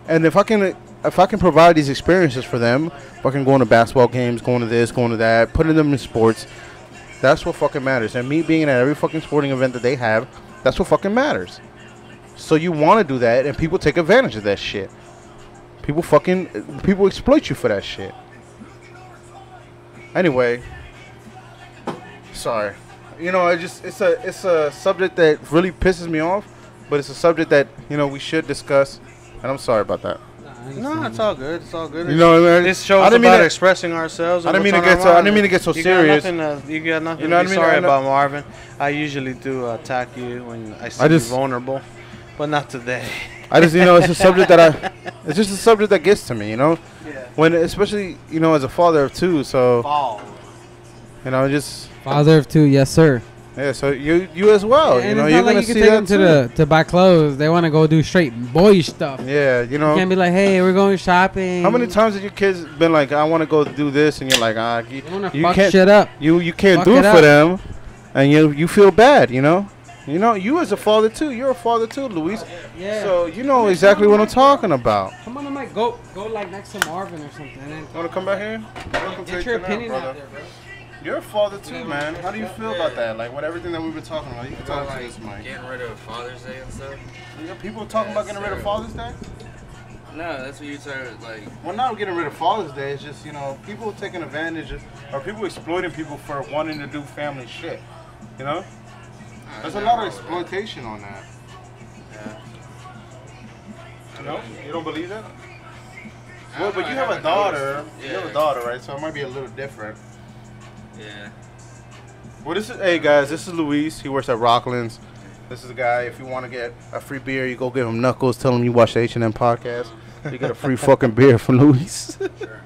And if I can provide these experiences for them, fucking going to basketball games, going to this, going to that, putting them in sports, that's what fucking matters. And me being at every fucking sporting event that they have, that's what fucking matters. So you want to do that, and people take advantage of that shit. People exploit you for that shit. Anyway, sorry. You know, it's a subject that really pisses me off, but it's a subject that, you know, we should discuss, and I'm sorry about that. No, it's all good. It's all good. You know, this show's about expressing ourselves. I didn't mean to get so serious. You got nothing to be sorry about, Marvin. I usually do attack you when I see you vulnerable, but not today. I just, it's a subject it's just a subject that gets to me, Yeah. when, especially, as a father of two, so, just, Father of two, yes sir. yeah, so you as well, And you're it's not going like to you see can take that them too. to buy clothes. They want to go do straight boyish stuff. Yeah, You can't be like, hey, we're going shopping. how many times have your kids been like, I want to go do this, and you're like, You want to you fuck can't, shit up. you can't Fuck do it it for up. them, and you feel bad, you as a father too, you're a father too, Luis. Yeah. So you know exactly what I'm talking about. Come on, Mike. Go like next to Marvin or something. And then Want to come back here? get your opinion out there, bro. You're a father too, man. How do you feel about that? Like, with everything that we've been talking about, you can talk to like this, Mike. getting rid of Father's Day and stuff. You got people talking about getting rid of Father's Day? No, that's what you started like. Well, not getting rid of Father's Day. It's just, people taking advantage of, or people exploiting people for wanting to do family shit. There's a lot of exploitation on that. Yeah. You don't believe that? I Well, don't but know, you I have a haven't daughter. noticed. You have a Yeah. daughter, right? So it might be a little different. Yeah. Well, hey guys, this is Luis. He works at Rockland's. This is a guy. If you want to get a free beer, you go give him Knuckles. Tell him you watch the HNM podcast. You get a free fucking beer from Luis. Sure.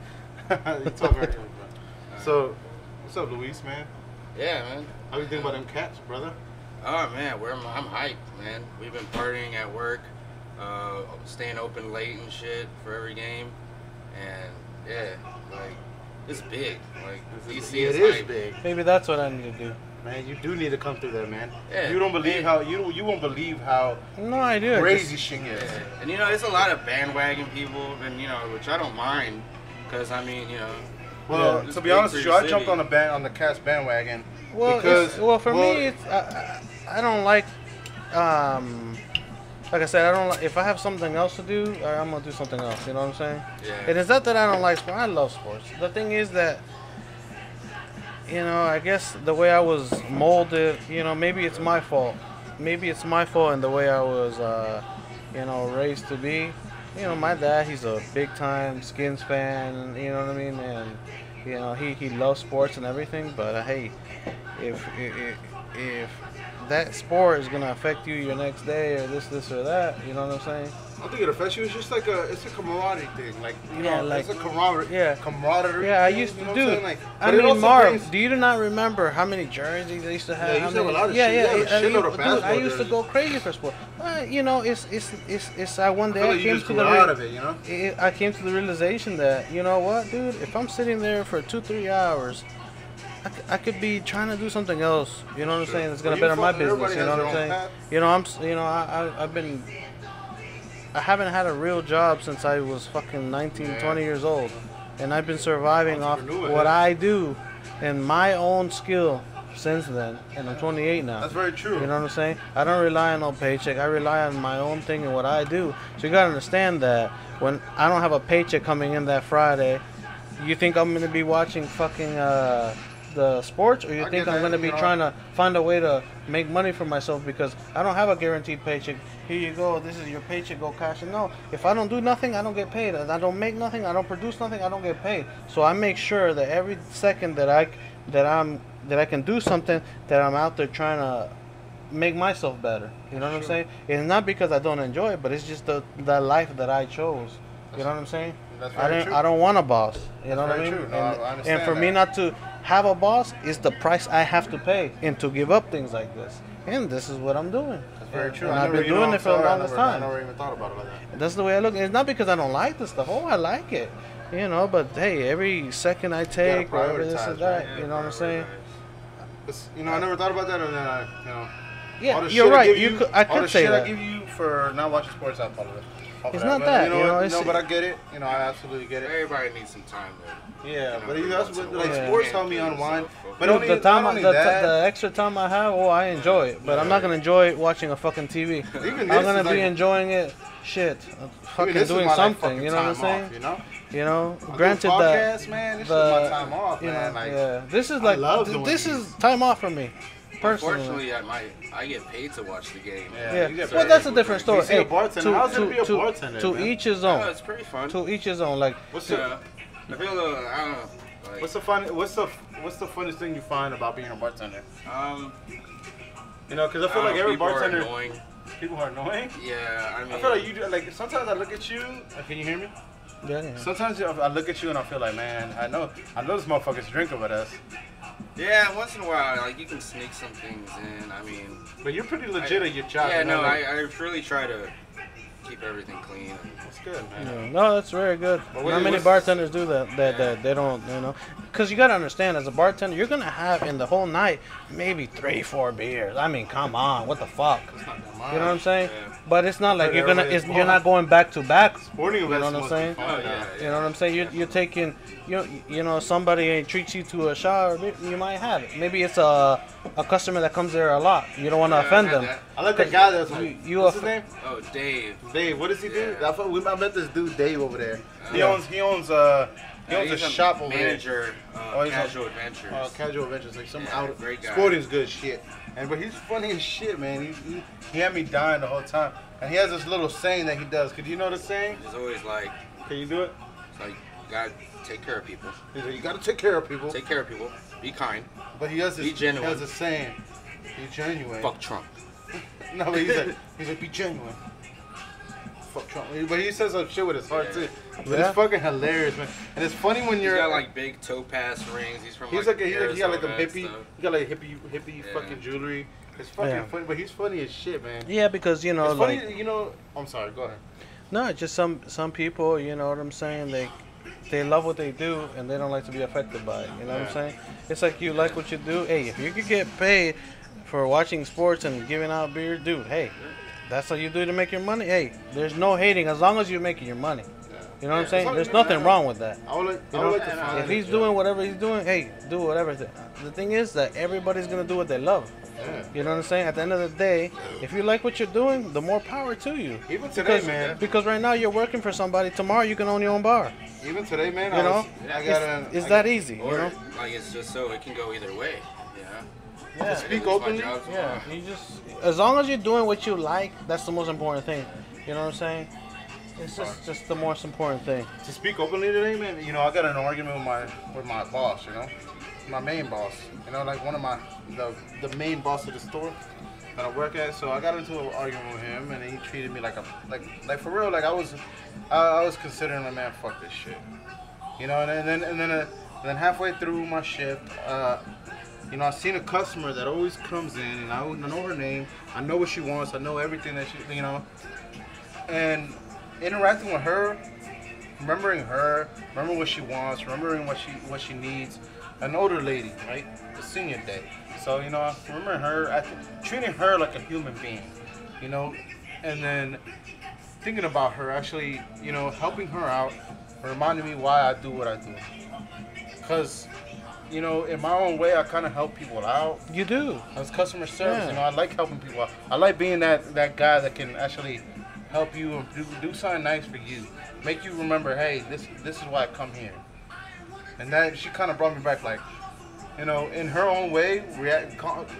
So, what's up, Luis, man? Yeah, man. How do you think about them cats, brother? Oh man, I'm hyped, man. We've been partying at work, staying open late and shit for every game, and yeah, like it's big. Like DC It is is hype. big, Maybe that's what I need to do. man. You do need to come through there, man. Yeah. You don't believe how you won't believe how No idea. crazy shit is. Yeah. And there's a lot of bandwagon people, and which I don't mind, because I mean, Well, it's to be big honest for with the you, I city. jumped on the Cats bandwagon. Well, because for me, it's I don't like. Like I said, I don't like. If I have something else to do, I'm gonna do something else. You know what I'm saying? Yeah. And it's not that I don't like sports. I love sports. The thing is that, I guess the way I was molded, maybe it's my fault. Maybe it's my fault in the way I was, raised to be. My dad, he's a big time Skins fan. You know what I mean? And he loves sports and everything. But hey, if that sport is gonna affect you your next day or this or that, you know what I'm saying? I don't think it affects you. It's just like it's a camaraderie thing. Like like it's a camaraderie. yeah. Camaraderie. Yeah, I thing, used you to know do what I'm it. saying? Like, I but it mean, also Marv, brings- do you not remember how many jerseys they used to have? Yeah, you used to have a lot of yeah, shit. yeah, You have a shitload of dude, basketball I used to jerseys. go crazy for sport. It's one I day feel I like you came just to grew the out of it, I came to the realization that you know what, dude, if I'm sitting there for 2-3 hours, I could be trying to do something else. You know what I'm saying? It's gonna better my business. You know what I'm saying? I haven't had a real job since I was fucking 19, 20 years old, and I've been surviving off Entrepreneur, what yeah. I do and my own skill since then. And I'm 28 now. That's very true. You know what I'm saying? I don't rely on no paycheck. I rely on my own thing and what I do. So you gotta understand that when I don't have a paycheck coming in that Friday, you think I'm gonna be watching fucking the sports, or you I think get I'm that, gonna be you know. trying to find a way to make money for myself because I don't have a guaranteed paycheck. Here you go. This is your paycheck. Go cash it. No, if I don't do nothing, I don't get paid. If I don't make nothing, I don't produce nothing, I don't get paid. So I make sure that every second that I can do something, that I'm out there trying to make myself better. You know what I'm saying? It's not because I don't enjoy it, but it's just the life that I chose. You know what I'm saying? That's very true. I don't want a boss. You know what I very mean? true. No, I understand and for me that. not to have a boss is the price I have to pay, and to give up things like this. And this is what I'm doing. That's very true. And I I've never, been doing it for the longest I time. never even thought about it like that. That's the way I look. It's not because I don't like this stuff. Oh, I like it. But hey, every second I take, or every this or prioritize, that, right? you know what I'm saying? I never thought about that, and then all Yeah, the you're shit right. give I all could the say shit that. I give you for not watching sports, I apologize. It's not that, but I get it. I absolutely get it. Everybody needs some time though. Yeah, but every that's once what in a like while. sports Yeah. help me unwind. But Dude, only, the time, not only the that, extra time I have, I enjoy it. But I'm not gonna enjoy it watching a fucking TV. Even I'm this gonna is be like- enjoying it, fucking this is doing my, like, something. fucking You know what I'm time saying? off, you know? I do Granted podcasts, that man, this the is my time off, man. Like, yeah, this is I like love doing this these. is time off for me, personally. Unfortunately, I get paid to watch the game. Yeah, you get well, paid. that's a different story. You see a bartender. How's it to be a bartender, to man? each his Oh, own. it's pretty fun. To each his own. Like, What's the I feel I don't know. Like, What's the funnest thing you find about being a bartender? um, Because I feel like every people are bartender. annoying. People are annoying. Yeah, I mean. I feel like you do. Like sometimes I look at you. Can you hear me? Yeah. Sometimes I look at you and I feel like, man, I know this motherfucker's drinking with us. Yeah, once in a while, like you can sneak some things in. I mean. But you're pretty legit at your job. Yeah, you know, no, like, I really try to keep everything clean. That's good, man. Yeah. No, that's very good. But Not many bartenders do that. That they don't, you know, because you gotta understand, as a bartender, you're gonna have in the whole night maybe 3-4 beers. I mean, come on, what the fuck? It's not that much. You know what I'm saying? Yeah. But it's not like But you're gonna. everybody's You're not going back to back. Sporting events. You know what I'm saying? must be fun, Oh, yeah. You know what I'm saying? You're taking, you know, somebody treats you to a shot, or you might have it. Maybe it's a customer that comes there a lot. You don't want to Yeah, offend I had them. that. I like that guy that's like, You what's his name? Oh, Dave. Dave. What does he do? Yeah. I met this dude Dave over there. He Yeah. owns a He's shop over there. manager, he's Casual Adventures. Casual Adventures, like some Yeah, out. great guy. Sporting's good shit. But he's funny as shit, man. He had me dying the whole time. And he has this little saying that he does. Could you know the saying? He's always like, Can you do it? it's like, you gotta take care of people. He's like, you gotta take care of people. Take care of people. Be kind. But he has this. Be genuine. He has a saying. Be genuine. Fuck Trump. No, but he's like, be genuine. Fuck Trump. But he says some shit with his heart too. But Yeah. it's fucking hilarious, man. And it's funny when He's you're. got like big topaz rings. He's from He's like, he got like a Arizona and hippie. stuff. He got like hippie Yeah. fucking jewelry. It's fucking Yeah. funny, but he's funny as shit, man. Yeah, because you know, It's like, funny, you know. I'm sorry. Go ahead. no, just some people, you know what I'm saying? They love what they do and they don't like to be affected by it. You know what I'm saying? It's like you like what you do. Hey, if you could get paid for watching sports and giving out beer, dude, hey, that's what you do to make your money. Hey, there's no hating as long as you're making your money. You know what I'm As saying? long- There's nothing wrong with that. I would like, You I know, would like to find if he's doing whatever he's doing, hey, do whatever. The thing is that everybody's gonna do what they love. Yeah. You know what I'm saying? At the end of the day, if you like what you're doing, the more power to you. Even today, Because, man. because right now you're working for somebody. Tomorrow you can own your own bar. Even today, man. You know, I got it's that easy. You Or know. like it's just so it can go either way. Yeah. Yeah. speak I lose my openly. job Yeah. tomorrow. You just, as long as you're doing what you like, that's the most important thing. You know what I'm saying? It's just the most important thing. To speak openly today, man. You know, I got in an argument with my boss. You know, my main boss. You know, like one of the main boss of the store that I work at. So I got into an argument with him, and he treated me like for real. Like I was considering like, man, fuck this shit. You know, and then halfway through my shift, you know, I seen a customer that always comes in, and I know her name. I know what she wants. I know everything that she, you know, and interacting with her, remembering what she wants, remembering what she needs. An older lady, right? A senior day. So, you know, I remember her, treating her like a human being, you know, and then thinking about her, actually, you know, helping her out, reminding me why I do what I do. Because, you know, in my own way, I kind of help people out. You do. As customer service, Yeah. you know, I like helping people out. I like being that guy that can actually help you and do something nice for you. Make you remember, hey, this is why I come here. And that, she kind of brought me back, like, you know, in her own way,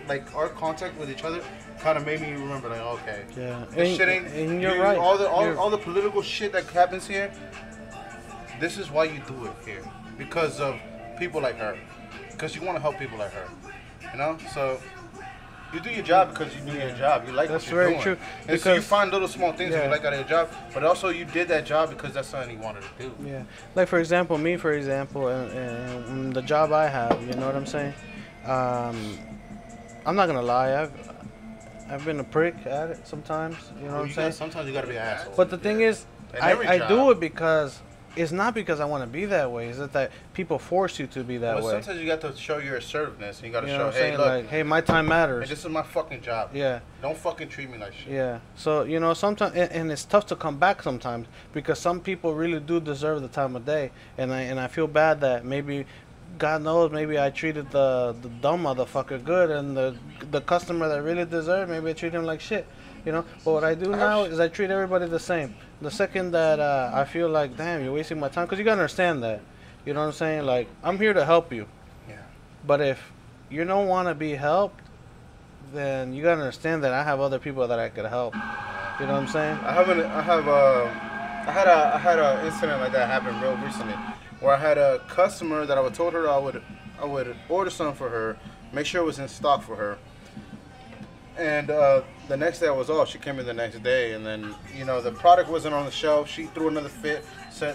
like our contact with each other kind of made me remember, like, okay. Yeah. This shit ain't, And you're right. All the political shit that happens here, this is why you do it here. Because of people like her. Because you want to help people like her. You know? So, you do your job because you do your job. You like That's what you're very doing. true. And so you Because- find little small things that Yeah. you like out of your job, but also you did that job because that's something you wanted to do. Yeah, like for example, and the job I have, you know what I'm saying? I'm not gonna lie, I've been a prick at it sometimes, you know what I'm saying? Sometimes you gotta be an asshole. But the thing is, In every I do job. it because it's not because I want to be that way. It's that people force you to be that Well, way. sometimes you got to show your assertiveness. And you got to You know show, what I'm hey, saying? look, Like, hey, my time hey, matters. this is my fucking job. Yeah. Don't fucking treat me like shit. Yeah, so you know sometimes, and it's tough to come back sometimes because some people really do deserve the time of day, and I feel bad that maybe, God knows, maybe I treated the dumb motherfucker good, and the customer that really deserved, maybe I treat him like shit, you know. But what I do now is I treat everybody the same. The second that I feel like, damn, you're wasting my time, because you gotta understand that, you know what I'm saying? Like, I'm here to help you, Yeah. but if you don't want to be helped, then you gotta understand that I have other people that I could help. You know what I'm saying? I had a incident like that happen real recently, where I had a customer that I told her I would order something for her, make sure it was in stock for her, And the next day I was off. She came in the next day, and then the product wasn't on the shelf. She threw another fit,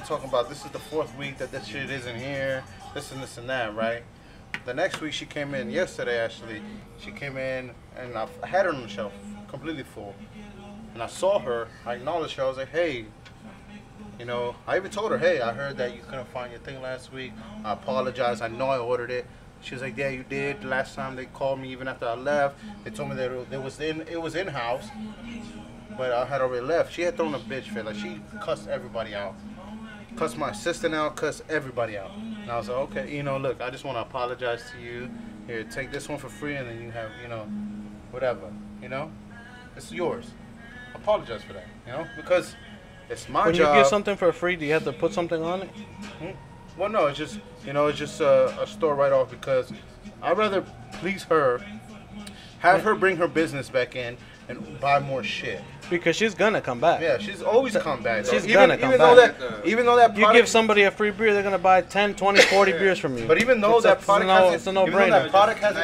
talking about this is the 4th week that this shit isn't here, this and that, right? The next week she came in yesterday. Actually, she came in and I had her on the shelf, completely full. And I saw her. I acknowledged her. I was like, hey. I even told her, hey, I heard that you couldn't find your thing last week. I apologize. I know I ordered it. She was like, yeah, you did. Last time they called me, even after I left, they told me that it was in-house, but I had already left. She had thrown a bitch fit. Like, she cussed everybody out. Cussed my assistant out, cussed everybody out. And I was like, okay, look, I just want to apologize to you. Here, take this one for free, and then you have, whatever, It's yours. Apologize for that, because it's my job. When you get something for free, do you have to put something on it? Well, no, it's just, it's just a store write-off because I'd rather please her, have her bring her business back in and buy more shit. Because she's gonna come back. Yeah, she's always come back. She's gonna come back. Even though that product, you give somebody a free beer, they're gonna buy 10, 20, 40 beers from you. But even though that product hasn't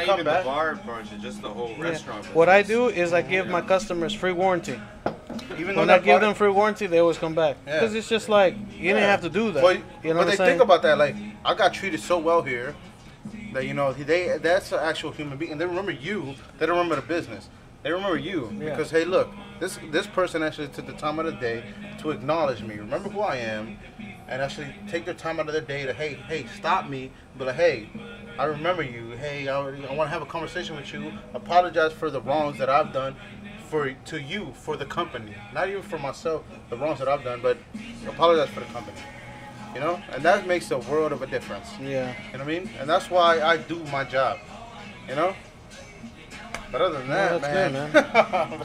come back, the bar part, it's just the whole restaurant. What I do is I give my customers free warranty. Even though when I give them free warranty, they always come back. Because it's just like, you didn't have to do that. But they think about that, like, I got treated so well here that, that's an actual human being. And they remember you. They don't remember the business. They remember you. Because, hey, look, this person actually took the time out of the day to acknowledge me, remember who I am, and actually take their time out of their day to, hey, stop me. But, like, hey, I remember you. Hey, I want to have a conversation with you. Apologize for the wrongs that I've done. To you, for the company, not even for myself, the wrongs that I've done, but apologize for the company, and that makes a world of a difference. Yeah. You know what I mean? And that's why I do my job, But other than that, man. Good, man.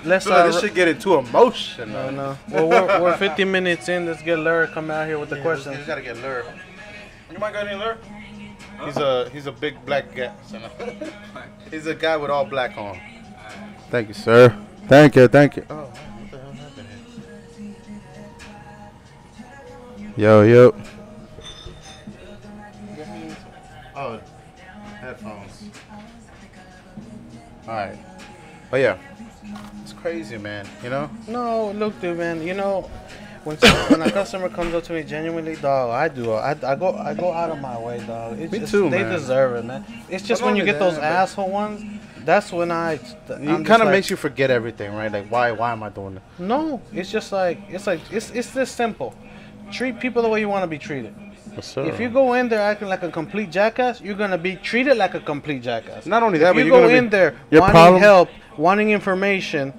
Let's this should get into emotion. No. Well, we're 50 minutes in. Let's get LER come out here with the questions. You gotta get LER. You might got any LER? He's a big black guy. He's a guy with all black on. Thank you, sir. Thank you. Oh, what the hell happened here? Yo. Oh, headphones. All right. But yeah, it's crazy, man. No, look, dude, man. When a customer comes up to me genuinely, dog, I go out of my way, dog. Me too, they man. deserve it, man. It's just when you get those asshole ones. That's when it kind of makes you forget everything, right? Like, why am I doing it? No, it's just it's this simple. Treat people the way you want to be treated. Yes, sir. If you go in there acting like a complete jackass, you're gonna be treated like a complete jackass. Not only that, but you're you go in there wanting help, wanting information,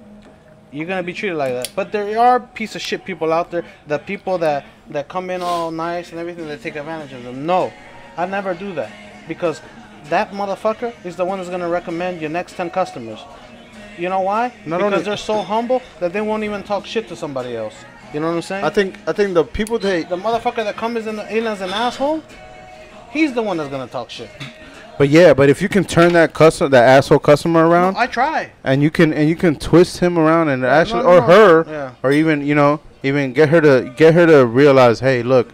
you're gonna be treated like that. But there are piece of shit people out there, the people that come in all nice and everything, that take advantage of them. No, I never do that, because that motherfucker is the one that's gonna recommend your next 10 customers. You know why? Because they're so humble that they won't even talk shit to somebody else. You know what I'm saying? I think the people the motherfucker that comes in as an asshole, he's the one that's gonna talk shit. But if you can turn that asshole customer around, I try. And you can twist him around and her, or even even get her to realize, hey, look,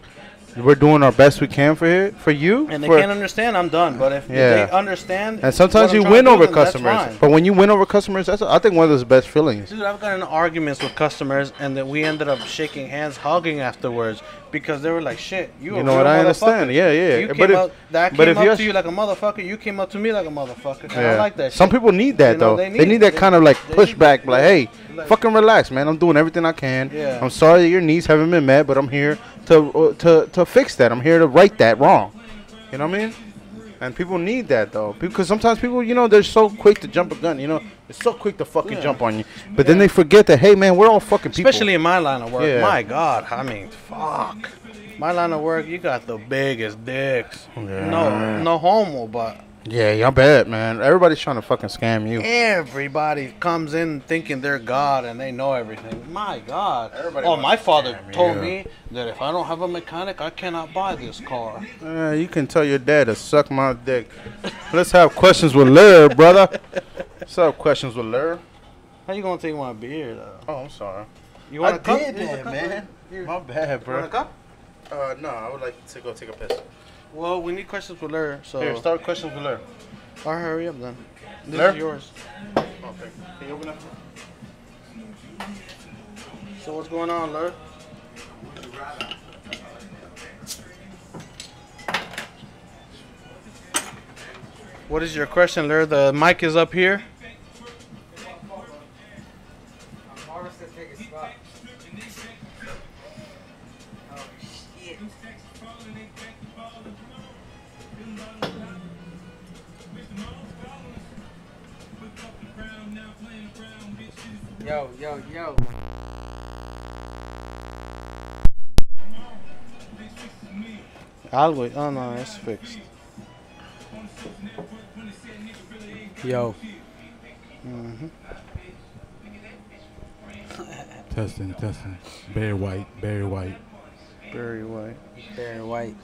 we're doing our best we can for you. And they can't understand, I'm done. But if they understand, and sometimes you win over customers. But when you win over customers, that's I think one of the best feelings. Dude, I've gotten in arguments with customers, and then we ended up shaking hands, hugging afterwards, because they were like, "Shit, you know what? I understand. Yeah. You came up to you like a motherfucker. You came up to me like a motherfucker. And I like that. Some people need that though. They need that kind of like pushback. Like, hey, fucking relax, man. I'm doing everything I can. Yeah. I'm sorry that your needs haven't been met, but I'm here to fix that. I'm here to right that wrong. You know what I mean? And people need that though, because sometimes people, they're so quick to jump a gun. They're so quick to fucking jump on you, but then they forget that, hey man, we're all fucking people. Especially in my line of work. Yeah. My God, I mean, fuck. My line of work, you got the biggest dicks. Yeah. No homo, but. Yeah, y'all bet, man. Everybody's trying to fucking scam you. Everybody comes in thinking they're God and they know everything. My God. My father told me that if I don't have a mechanic, I cannot buy this car. You can tell your dad to suck my dick. Let's have questions with LER, brother. Let's have questions with LER. How you gonna take my beer, though? Oh, I'm sorry. You want a cup? I did that, man. My bad, bro. You want a cup? No, I would like to go take a piss. Well, we need questions with LER, so... Here, start questions with LER. All right, hurry up then. This Lur? is yours. Okay. Can you open it? So what's going on, Lur? What is your question, Lur? The mic is up here. Marv says take a spot. Oh, shit. Yo. Algo. Oh no, it's fixed. Yo. Testing. Very white. Very white. Very white.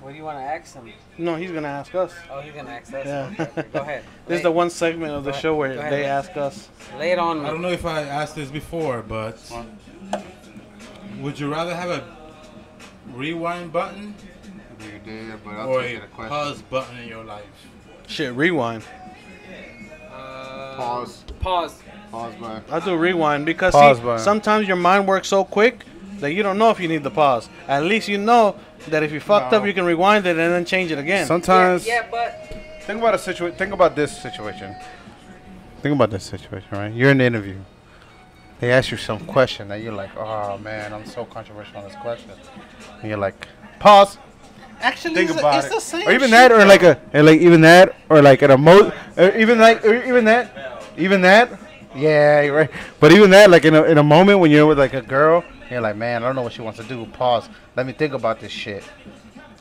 What do you want to ask him? No, he's gonna ask us. Oh, he's going to ask us? Yeah. Okay. Go ahead. This is the one segment of the show where Go ahead. they ask us. Lay it on me. I don't know if I asked this before, but would you rather have a rewind button You did, but I'll or take a it a question. pause button in your life? Shit, rewind. Pause. Pause. Pause button. I'll do rewind because Pause see, button. sometimes your mind works so quick that you don't know if you need the pause. At least you know that if you fucked up, you can rewind it and then change it again. Sometimes. Yeah, but Think about Think about this situation. Think about this situation, right? You're in the interview. They ask you some question that you're like, oh man, I'm so controversial on this question. And you're like, pause. Actually, Think it's, about it's it. the same Or even shit, that, or though. like even that, or like an emo, or even that. Yeah, you're right. But even that, like in a moment when you're with like a girl, you're like, man, I don't know what she wants to do. Pause. Let me think about this shit.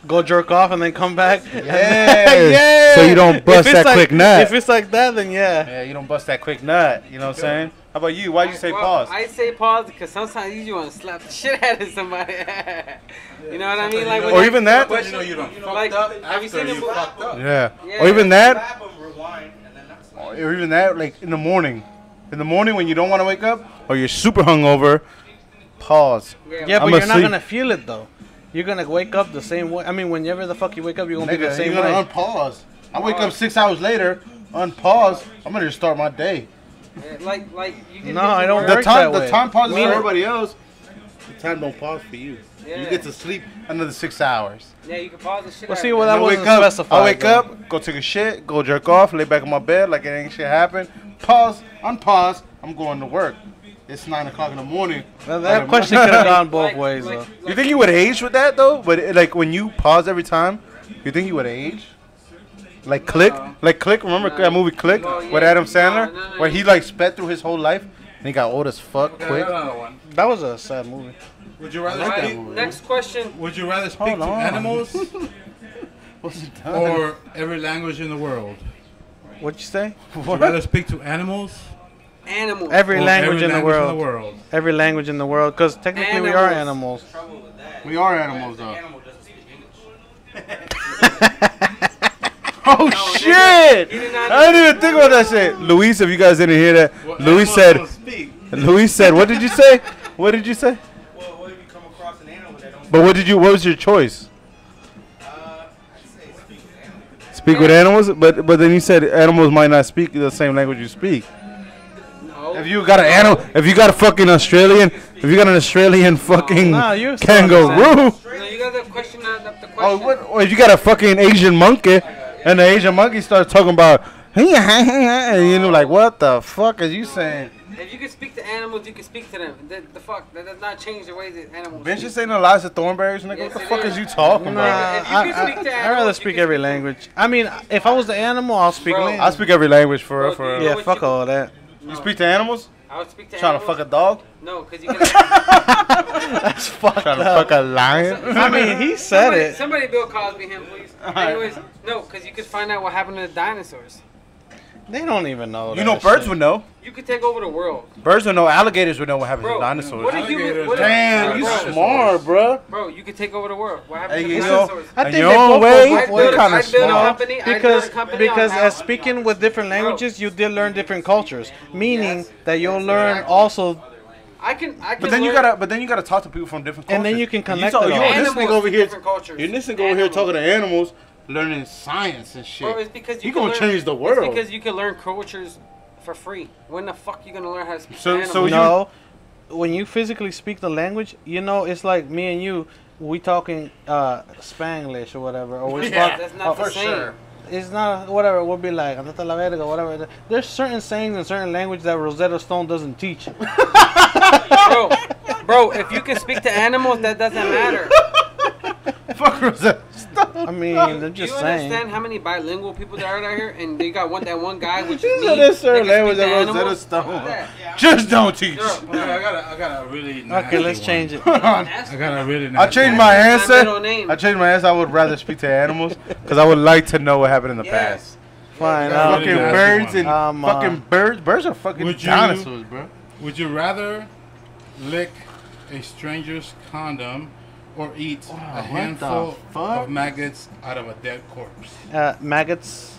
Go jerk off and then come back. Yeah. So you don't bust If it's that like- quick nut. If it's like that, then yeah. Yeah, you don't bust that quick nut. You know what I'm saying? How about you? Why'd you say pause? I say pause because sometimes you just want to slap the shit out of somebody. You know what I mean? Like when Or they- even that? But you know you don't like, fucked up have you after seen the you movie? fucked up. Yeah. Yeah. Or even that. Or even that, like in the morning. In the morning when you don't want to wake up, or you're super hungover, pause. Yeah, but I'm you're not asleep. gonna feel it though. You're gonna wake up the same way. I mean, whenever the fuck you wake up, you're gonna be the Nigga, same you're gonna way. unpause. I wake up 6 hours later, unpause. I'm gonna just start my day. Like you can No, get I to don't work. The work time, that the way. time pauses for Me- everybody else. The time don't pause for you. Yeah. You get to sleep another 6 hours. Yeah, you can pause the shit Well, out see, of well, it. that I wake wasn't up. specified. I wake though. up, go take a shit, go jerk off, lay back in my bed like it ain't shit happened. Pause, unpause. I'm going to work. It's 9 o'clock in the morning. That question could have gone both Like- ways like- though. You think you would age with that though? But like when you pause every time, you think you would age? Like Click, like Click. Remember No. that movie Click Well, yeah. with Adam Sandler, No, where he like sped through his whole life and he got old as fuck quick. Another one. That was a sad movie. Would you rather All right, speak? next question. Would you rather speak Hold to on. animals What's it done? or every language in the world? What'd you say? Would you rather speak to animals Animals. Every or language every in the language world. Every language in the world, because technically we are animals. We are animals though. Oh shit! He did not- I didn't even think about that shit. Luis, if you guys didn't hear that, Well, Luis animals said. don't speak. Luis said, "What did you say? What did you say?" Well, what if you come across an animal that don't But what did you? What was your choice? I'd say speak with animals. Speak with animals, but then you said animals might not speak the same language you speak. No. If you got an animal, if you got a fucking Australian, if you got an Australian fucking Nah, you're still on the kangaroo, No, you got the question. The question. oh, what, or if you got a fucking Asian monkey, and the Asian monkey starts talking about, and you know, like, what the fuck are you saying? If you can speak to animals, you can speak to them. The fuck that does not change the way that animals. Bitch, speak. you saying Eliza Thornberrys, nigga? Yes, what the it fuck is. is you talking Nah, about? If you can speak to I'd animals, rather you speak can every speak- language. I mean, if I was the animal, I'll speak Bro, I language. speak every language for real, Well, for real. you- Yeah, fuck all that. You speak to animals? I would speak to Trying to animals. fuck a dog? No, because you can. That's fucked Trying to up. fuck a lion? I mean, he said it. Somebody Bill Cosby him, please. Anyways, no, because you could find out what happened to the dinosaurs. They don't even know. You that know, birds shit. would know. You could take over the world. Birds would know. Alligators would know what happens Bro, to dinosaurs. what if you Alligators. what if- Damn, you bro, smart, bruh. Bro, you could take over the world. What happened Hey, to you the know, dinosaurs? I in think your they own both way, go I'd both you're build, ways. kinda I'd build a smart. company. I'd build Because a company because on how- as speaking with different languages, you did learn different cultures, meaning that you'll learn also, I can But then you learn- gotta talk to people from different cultures. and then you can And connect you it know, all. this Animals nigga over from here, different cultures. you this nigga over here talking to animals, learning science and shit. Bro, it's because He gonna change the world. It's because you can learn cultures for free. When the fuck you gonna learn how to speak So- animals? so No, when you physically speak the language, you know, it's like me and you. We talking Spanglish or whatever, or we Yeah, talk. that's not the same. It's not whatever. We'll be like andate a la verga, whatever. There's certain sayings in certain language that Rosetta Stone doesn't teach. Bro, if you can speak to animals, that doesn't matter. Fuck Rosetta. I mean, I'm Do just you saying. understand how many bilingual people there are out here? And they got that one guy, which He is me. said there's certain that can language speak that to Rosetta animals. Stone. Yeah. Just don't teach. I got a really nasty Okay, let's one. change it. I got a really I nasty changed one. my That's my answer. middle name. I changed my answer. I would rather speak to animals because I would like to know what happened in the Yeah. past. Fine. Yeah, Fucking really nasty birds and one. fucking birds. Birds are fucking Would you- dinosaurs, bro. Would you rather lick a stranger's condom or eat a what handful the fuck? of maggots out of a dead corpse? Maggots.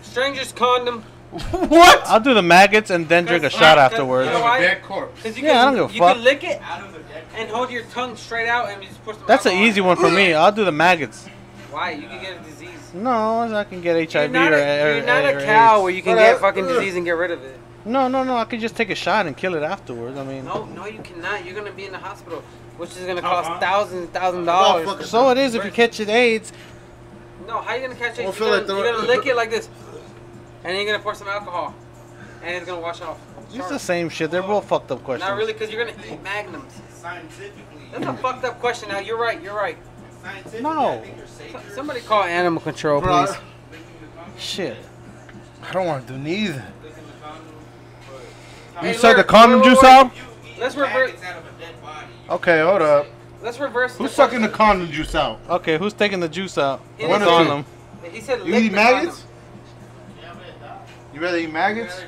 Stranger's condom. What? I'll do the maggots and then drink a shot afterwards. You know Out of why? a dead corpse. Because you Yeah, I can, don't give a you fuck. can lick it and hold your tongue straight out and just put some That's an alcohol easy in it. one for me. I'll do the maggots. Why? You can get a disease. No, I can get You're HIV not, or, you're not or a cow AIDS. where you can get fucking disease and get rid of it. No, I could just take a shot and kill it afterwards. I mean, No, you cannot. You're gonna be in the hospital, which is gonna Uh-huh. cost thousands of dollars. so it is if you catch it AIDS. No, how you gonna catch it? Well, You're feel like gonna, you're gonna lick it like this, and then you're gonna pour some alcohol, and it's gonna wash off. It's the same shit. They're both fucked up questions. Not really, because you're gonna eat magnums. Scientifically. That's a fucked up question. Now you're right. Scientifically, No. I think you're safe. Somebody call animal control, Bro, please. Shit. I don't want to do neither. Hey, You suck the Lurk, condom wait, juice wait, out? Let's reverse. Maggots out of a dead body. Okay, hold up. Let's reverse. Who's sucking the condom juice out? Okay, who's taking the juice out? One What's of on you. them? He said You lick eat the maggots? condom. You rather eat maggots?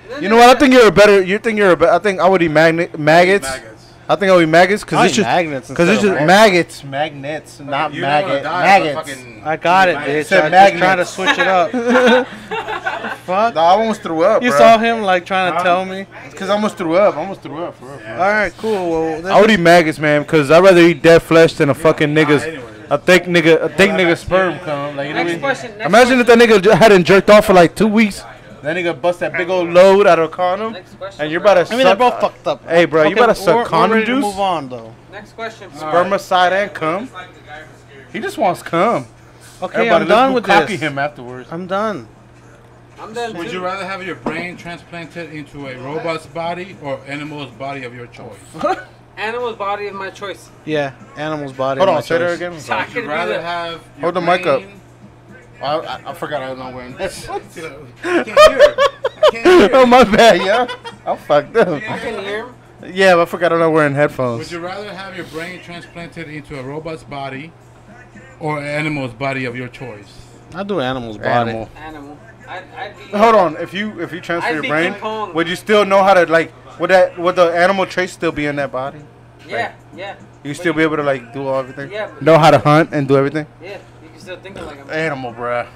No, You no, know what? I no. think you're a better. You think you're a better. I think I would eat maggots. I think I would eat maggots I because it's eat just magnets because it's instead just of maggots, magnets, not You don't wanna maggot, die of a maggots. fucking- I got it, Maggots. bitch. Said I just trying to magnets. switch it up. Fuck. No, I almost threw up. You bro. saw him like trying to tell me. Because I almost threw up. For real. All right, cool. Well, I would eat maggots, man, because I'd rather eat dead flesh than a fucking nigga's. A thick nigga sperm come. Like, you know what I Next mean? question. Next Imagine if that nigga hadn't jerked off for like 2 weeks. That nigga bust that big old load out of a condom. Next question. And you're about to I mean, they're suck. both fucked up. Hey, bro, you better suck we're condom ready to juice? move on, though. Next question. Spermicide and cum. He just wants cum. Okay, Everybody, I'm done with let's bukkake this. him afterwards. I'm done. I'm done. Would too. you rather have your brain transplanted into a robot's body or animal's body of your choice? Animal's body of my choice. Yeah, animal's body. Hold my on, say that choice. again. So I Would could you be rather the- have your Hold the mic up. brain- I forgot I was not wearing this. I can't hear it. I can't hear Oh, it. my bad, yeah. I'm fucked up. I can hear him. Yeah, but I forgot I'm not wearing headphones. Would you rather have your brain transplanted into a robot's body or an animal's body of your choice? I do animal's body. Animal. Animal. I'd be. Hold on. If you transfer I'd your be brain, King Kong. would you still know how to like? Would the animal traits still be in that body? Yeah. You still be able to like do all everything? Yeah. but- Know how to hunt and do everything? Yeah. You can still think like him. Animal, bruh.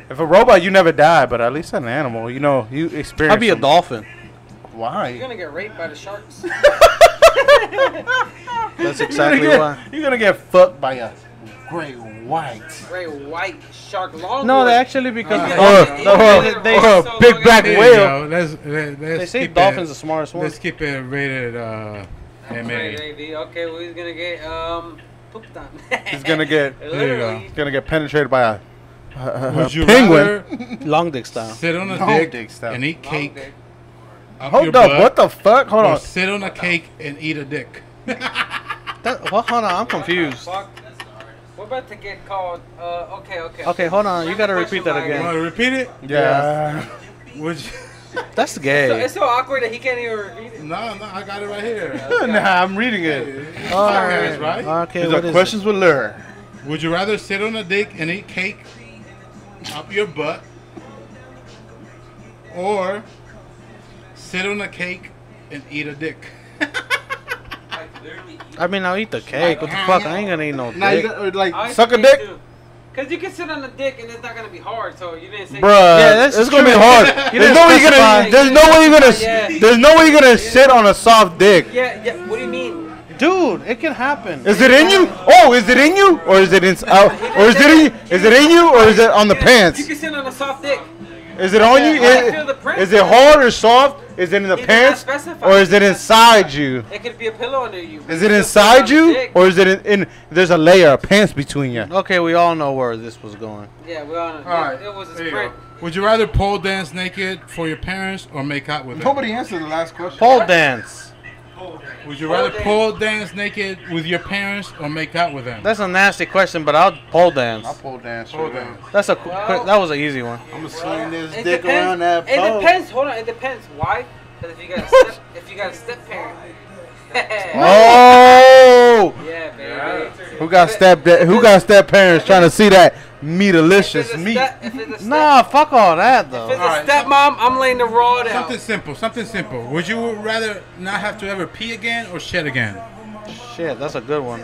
If a robot, you never die, but at least an animal, you know, you experience. I'll be a some- dolphin. You're Why? gonna get raped by the sharks. That's exactly why. You're gonna get fucked by a great white. Great white shark. Long. No, they actually because Or big black There you whale. go. Let's they say keep dolphins it, the smartest one. Let's keep it rated Great MA. gravy. Okay, well he's gonna get pooped on. He's gonna get Literally. he's gonna get penetrated by a Would you penguin. rather Long dick style. sit on a Long dick dick style. and eat Long cake dick. up Hold your up, butt, what the fuck? Hold or on. sit on a cake and eat a dick? Well, hold on, I'm confused. Fuck. We're about to get called. Okay. Okay, hold on. You gotta repeat that You again. want to repeat it? Yeah. Would you? That's So, gay. it's so awkward that he can't even repeat it. No, I got it right here. Nah, I'm reading it. All Podcast, right. right? Okay, These what are is questions with lure. Would you rather sit on a dick and eat cake up your butt, or sit on a cake and eat a dick? it? I mean, I'll eat the cake. What the fuck? I ain't gonna eat no Nah, you dick. got, like I suck a think dick, too. Cause you can sit on a dick and it's not gonna be hard. So you didn't say. bruh. Yeah, that's it's gonna be true. hard. You There's didn't no way you're specify. gonna. There's no way you're gonna. Yeah. There's no way you're gonna sit on a soft dick. Yeah. What do you mean? Dude, it can happen. Is it in you? Oh, is it in you, or is it in? Or is it in? Is it in you, or is it on the pants? You can sit on a soft dick. Is it on you? I feel the print. Is it hard or soft? Is it in the He did pants, not specify. or is it inside you? It could be a pillow under you. Is it inside you, or is it in? There's a layer of pants between you. Okay, we all know where this was going. Yeah, we all know. All right. It was a There you sprint. go. Would you rather pole dance naked for your parents or make out with them? Nobody answered the last question. Pole dance. Would you rather pole dance naked with your parents or make out with them? That's a nasty question, but I'll pole dance. I'll pole dance. Pole dance. That's a that was an easy one. I'm gonna swing this It dick depends. around that It pole. depends. Hold on. It depends. Why? Because if you got a step parent. Oh, Yeah, baby. who got step parents trying to see that meatalicious meat? If it's a step, Nah, fuck all that though. if it's Alright, a stepmom, I'm laying the raw down. Something simple. Something simple. Would you rather not have to ever pee again or shit again? Shit, that's a good one.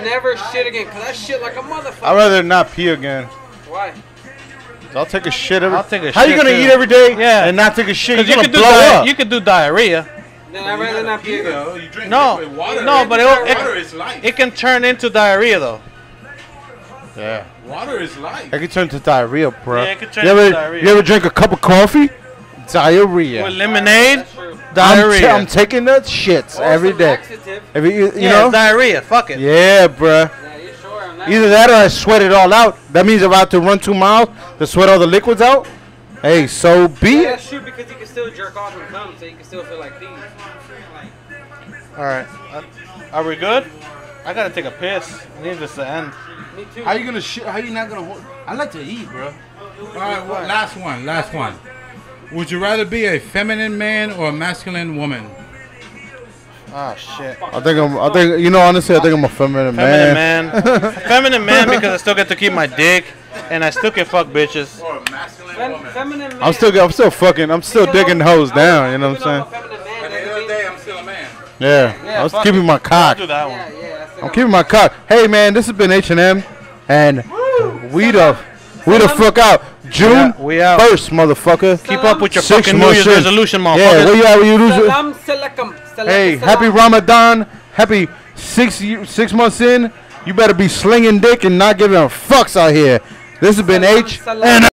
Never shit again, cause I shit like a motherfucker. I'd rather not pee again. Why? I'll take a shit every. I'll take a How you shit, gonna too. eat every day? Yeah. And not take a shit? Because You're you gonna could do blow up. you could do diarrhea. Then I'd rather not pee again. You drink No, liquid water. no, but Water is life. it can turn into diarrhea though. Yeah. Water is life. I can turn to diarrhea, bro. Yeah, it could turn you ever, to diarrhea. You ever drink a cup of coffee? Diarrhea. With lemonade, That's true. diarrhea. I'm taking the shits Or every some day. laxative. You yeah, know? diarrhea. Fuck it. Yeah, bruh. Yeah, you sure on that? Either that or I sweat it all out. That means if I have to run 2 miles to sweat all the liquids out, hey, so be Yeah, it. that's true because you can still jerk off and come, so you can still feel like these. All right. Are we good? I gotta take a piss. I need this to end. Me too. How you gonna shit? How you not gonna hold? I like to eat, bro. All right, well, last one. Would you rather be a feminine man or a masculine woman? Oh shit. I think you know, honestly, I think I'm a feminine Feminine man. man. Feminine man because I still get to keep my dick and I still can fuck bitches. Or a masculine woman? Feminine man. I'm still fucking. I'm still digging hoes down. You know what I'm saying? At the end of the day, I'm still a man. Yeah. I was fuck keeping my I'll cock. do that Yeah, one. yeah. That's I'm keeping my cock. Hey man, this has been HNM, and we the fuck out. June We out. 1st, motherfucker. Keep up with your 6 fucking New Year's months in. resolution, Yeah, motherfucker. where you at? Where you lose it? Salam salakam. Hey, happy Ramadan. Happy 6 months in. You better be slinging dick and not giving a fucks out here. This has been Salam, H salam. and